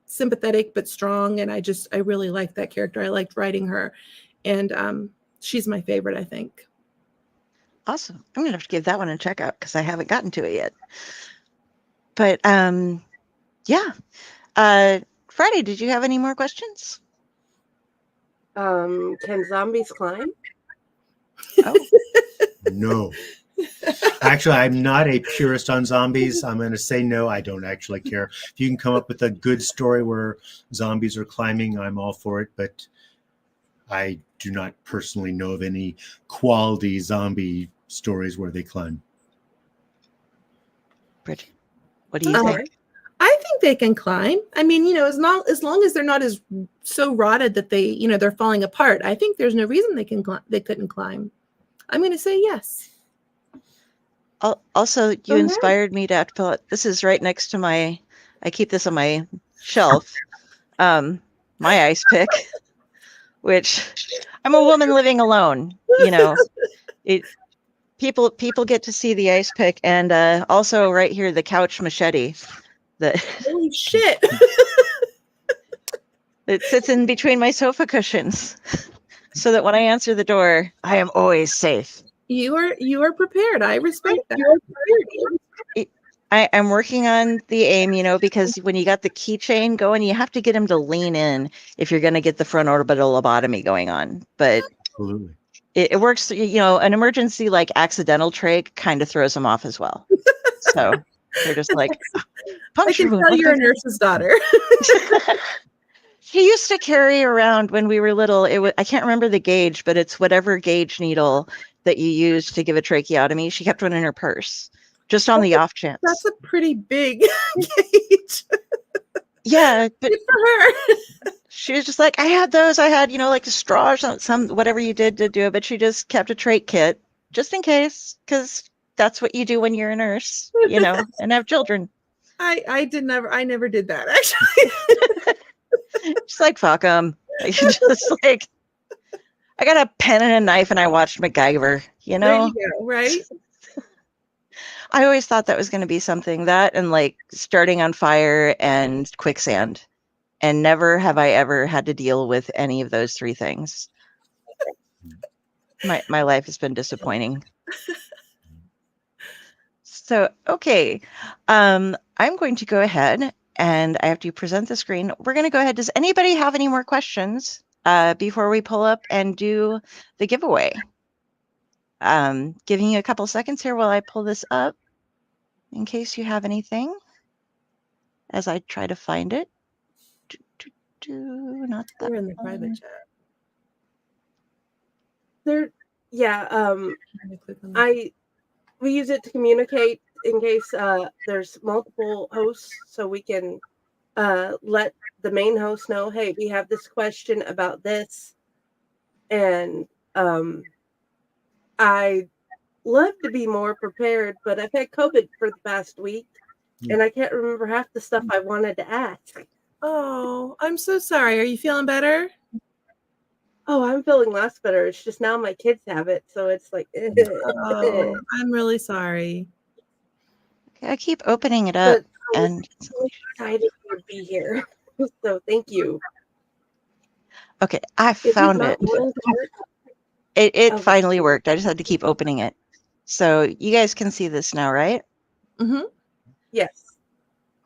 Speaker 6: sympathetic but strong, and I really liked that character. I liked writing her, and she's my favorite, I think.
Speaker 1: Awesome. I'm gonna have to give that one a check out because I haven't gotten to it yet. But yeah. Friday, did you have any more questions?
Speaker 5: Can zombies climb?
Speaker 1: Oh.
Speaker 7: No. Actually, I'm not a purist on zombies. I'm going to say no. I don't actually care. If you can come up with a good story where zombies are climbing, I'm all for it. But I do not personally know of any quality zombie stories where they climb.
Speaker 1: Bridgett, what do you think?
Speaker 6: I think they can climb. I mean, as long as they're not as so rotted that they, they're falling apart. I think there's no reason they couldn't climb. I'm going to say yes.
Speaker 1: Also, you inspired me to have to pull it. This is right next to I keep this on my shelf. My ice pick, which I'm a woman living alone. People get to see the ice pick, and also right here the couch machete.
Speaker 6: Holy shit!
Speaker 1: It sits in between my sofa cushions, so that when I answer the door, I am always safe.
Speaker 6: You are prepared. I respect that.
Speaker 1: I'm working on the aim, because when you got the keychain going, you have to get him to lean in if you're going to get the front orbital lobotomy going on. But
Speaker 7: absolutely,
Speaker 1: it works. An emergency like accidental trach kind of throws them off as well. So they're just like,
Speaker 6: puncture wound. I can tell you're a nurse's daughter.
Speaker 1: She used to carry around when we were little. I can't remember the gauge, but it's whatever gauge needle that you use to give a tracheotomy. She kept one in her purse just on the off chance.
Speaker 6: That's a pretty big gauge.
Speaker 1: Yeah, but
Speaker 6: Good for her.
Speaker 1: she was just like, I had those. I had, like a straw or some whatever you did to do it, but she just kept a trait kit just in case, because that's what you do when you're a nurse, and have children.
Speaker 6: I never did that, actually.
Speaker 1: Just like, fuck them. Just like, I got a pen and a knife and I watched MacGyver,
Speaker 6: There you go, right?
Speaker 1: I always thought that was going to be something, that and like starting on fire and quicksand. And never have I ever had to deal with any of those three things. My life has been disappointing. So, okay. I'm going to go ahead and I have to present the screen. We're going to go ahead. Does anybody have any more questions before we pull up and do the giveaway? Giving you a couple seconds here while I pull this up in case you have anything as I try to find it. Not that.
Speaker 6: We're in the private chat.
Speaker 5: We use it to communicate in case there's multiple hosts, so we can let the main host know, hey, we have this question about this. And I love to be more prepared, but I've had COVID for the past week, and I can't remember half the stuff I wanted to ask.
Speaker 6: Oh, I'm so sorry. Are you feeling better?
Speaker 5: Oh, I'm feeling less better. It's just now my kids have it, so it's like.
Speaker 6: Oh, I'm really sorry.
Speaker 1: Okay, I keep opening it up, and
Speaker 5: I'm so excited to be here. So thank you.
Speaker 1: Okay, I found it. It finally worked. I just had to keep opening it. So you guys can see this now, right?
Speaker 6: Mm-hmm.
Speaker 5: Yes.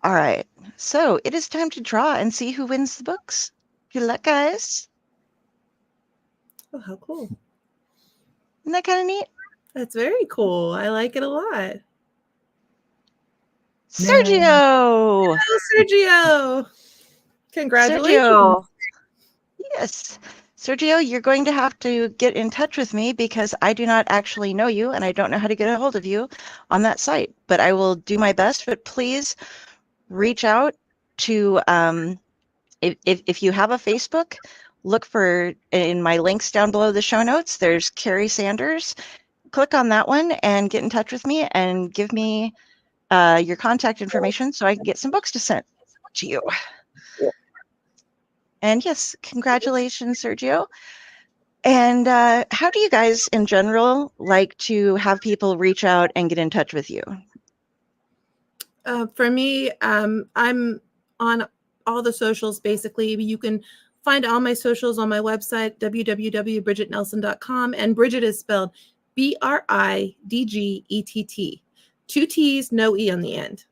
Speaker 1: All right. So it is time to draw and see who wins the books. Good luck, guys.
Speaker 6: Oh, how cool.
Speaker 1: Isn't that kind of neat?
Speaker 6: That's very cool. I like it a lot.
Speaker 1: Sergio!
Speaker 6: Oh, Sergio! Congratulations.
Speaker 1: Sergio. Yes. Sergio, you're going to have to get in touch with me because I do not actually know you and I don't know how to get a hold of you on that site. But I will do my best. But please reach out to, if you have a Facebook, look for, in my links down below the show notes, there's Carrie Sanders. Click on that one and get in touch with me and give me your contact information so I can get some books to send to you. And yes, congratulations, Sergio. And how do you guys in general like to have people reach out and get in touch with you?
Speaker 6: For me, I'm on all the socials, basically. You can find all my socials on my website, www.bridgettnelson.com. And Bridgett is spelled Bridgett. 2 T's, no E on the end.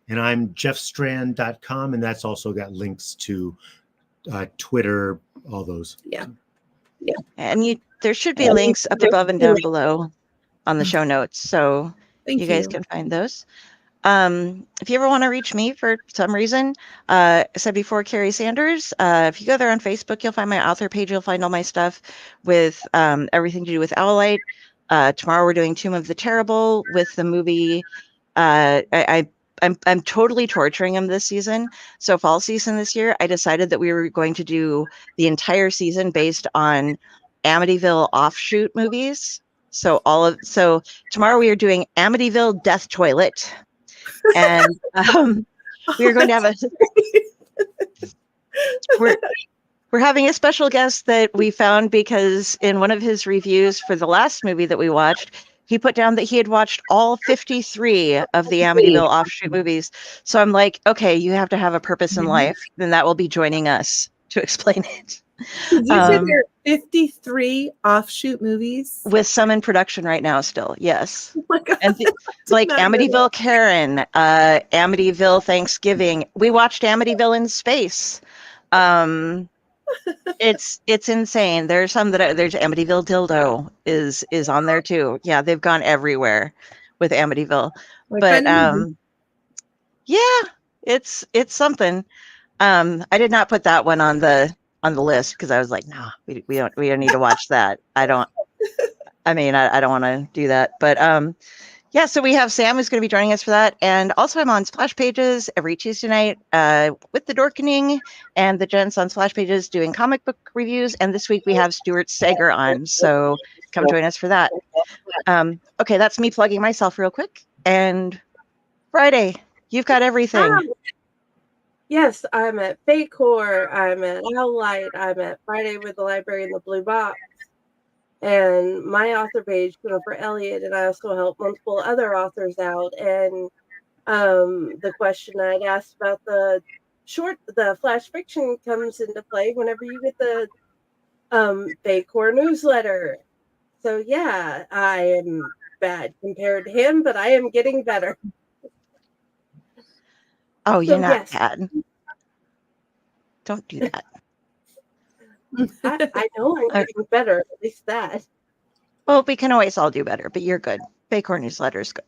Speaker 7: And I'm jeffstrand.com, and that's also got links to Twitter, all those.
Speaker 6: Yeah.
Speaker 1: And there should be links up above and down below on the show notes, so
Speaker 6: Thank
Speaker 1: you guys can find those. If you ever want to reach me for some reason, I said before, Carrie Sanders, if you go there on Facebook, you'll find my author page. You'll find all my stuff with everything to do with Elliott. Tomorrow we're doing Tomb of the Terrible with the movie. I'm totally torturing him this season. So fall season this year, I decided that we were going to do the entire season based on Amityville offshoot movies. So tomorrow we are doing Amityville Death Toilet. And we are going to have we're having a special guest that we found because in one of his reviews for the last movie that we watched, he put down that he had watched all 53 of the Amityville offshoot movies. So I'm like, okay, you have to have a purpose in life. Then that will be joining us to explain it.
Speaker 6: Did you say there are 53 offshoot movies?
Speaker 1: With some in production right now still, yes.
Speaker 6: Oh my God.
Speaker 1: And like Amityville Karen, Amityville Thanksgiving. We watched Amityville in Space. It's insane. There's some there's Amityville Dildo is on there too. Yeah, they've gone everywhere with Amityville. But yeah, it's something. I did not put that one on the list because I was like, no, we don't need to watch that. I don't want to do that. But Yeah, so we have Sam who's going to be joining us for that. And also I'm on Splash Pages every Tuesday night with the Dorkening and the gents on Splash Pages doing comic book reviews. And this week we have Stuart Sager on. So come join us for that. Okay, that's me plugging myself real quick. And Friday, you've got everything.
Speaker 5: Yes, I'm at Faycore, I'm at Owllight, I'm at Friday with the Library in the Blue Box. And my author page, for Elliott, and I also help multiple other authors out. And the question I'd asked about the flash fiction comes into play whenever you get the Faycore newsletter. So yeah, I am bad compared to him, but I am getting better.
Speaker 1: Oh, you're not bad. Don't do that.
Speaker 5: I know I'm getting better, at least that.
Speaker 1: Well, we can always all do better, but you're good. Faycore newsletter is good.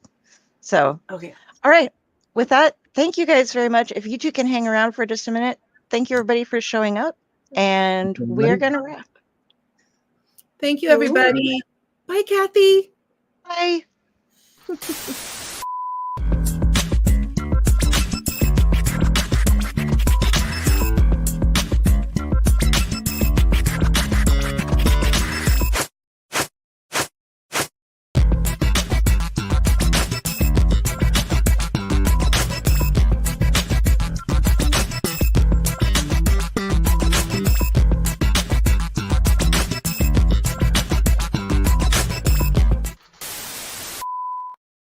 Speaker 1: So,
Speaker 5: okay.
Speaker 1: All right. With that, thank you guys very much. If you two can hang around for just a minute, thank you everybody for showing up. And we're going to wrap.
Speaker 6: Thank you, everybody. Bye, Kathy.
Speaker 1: Bye.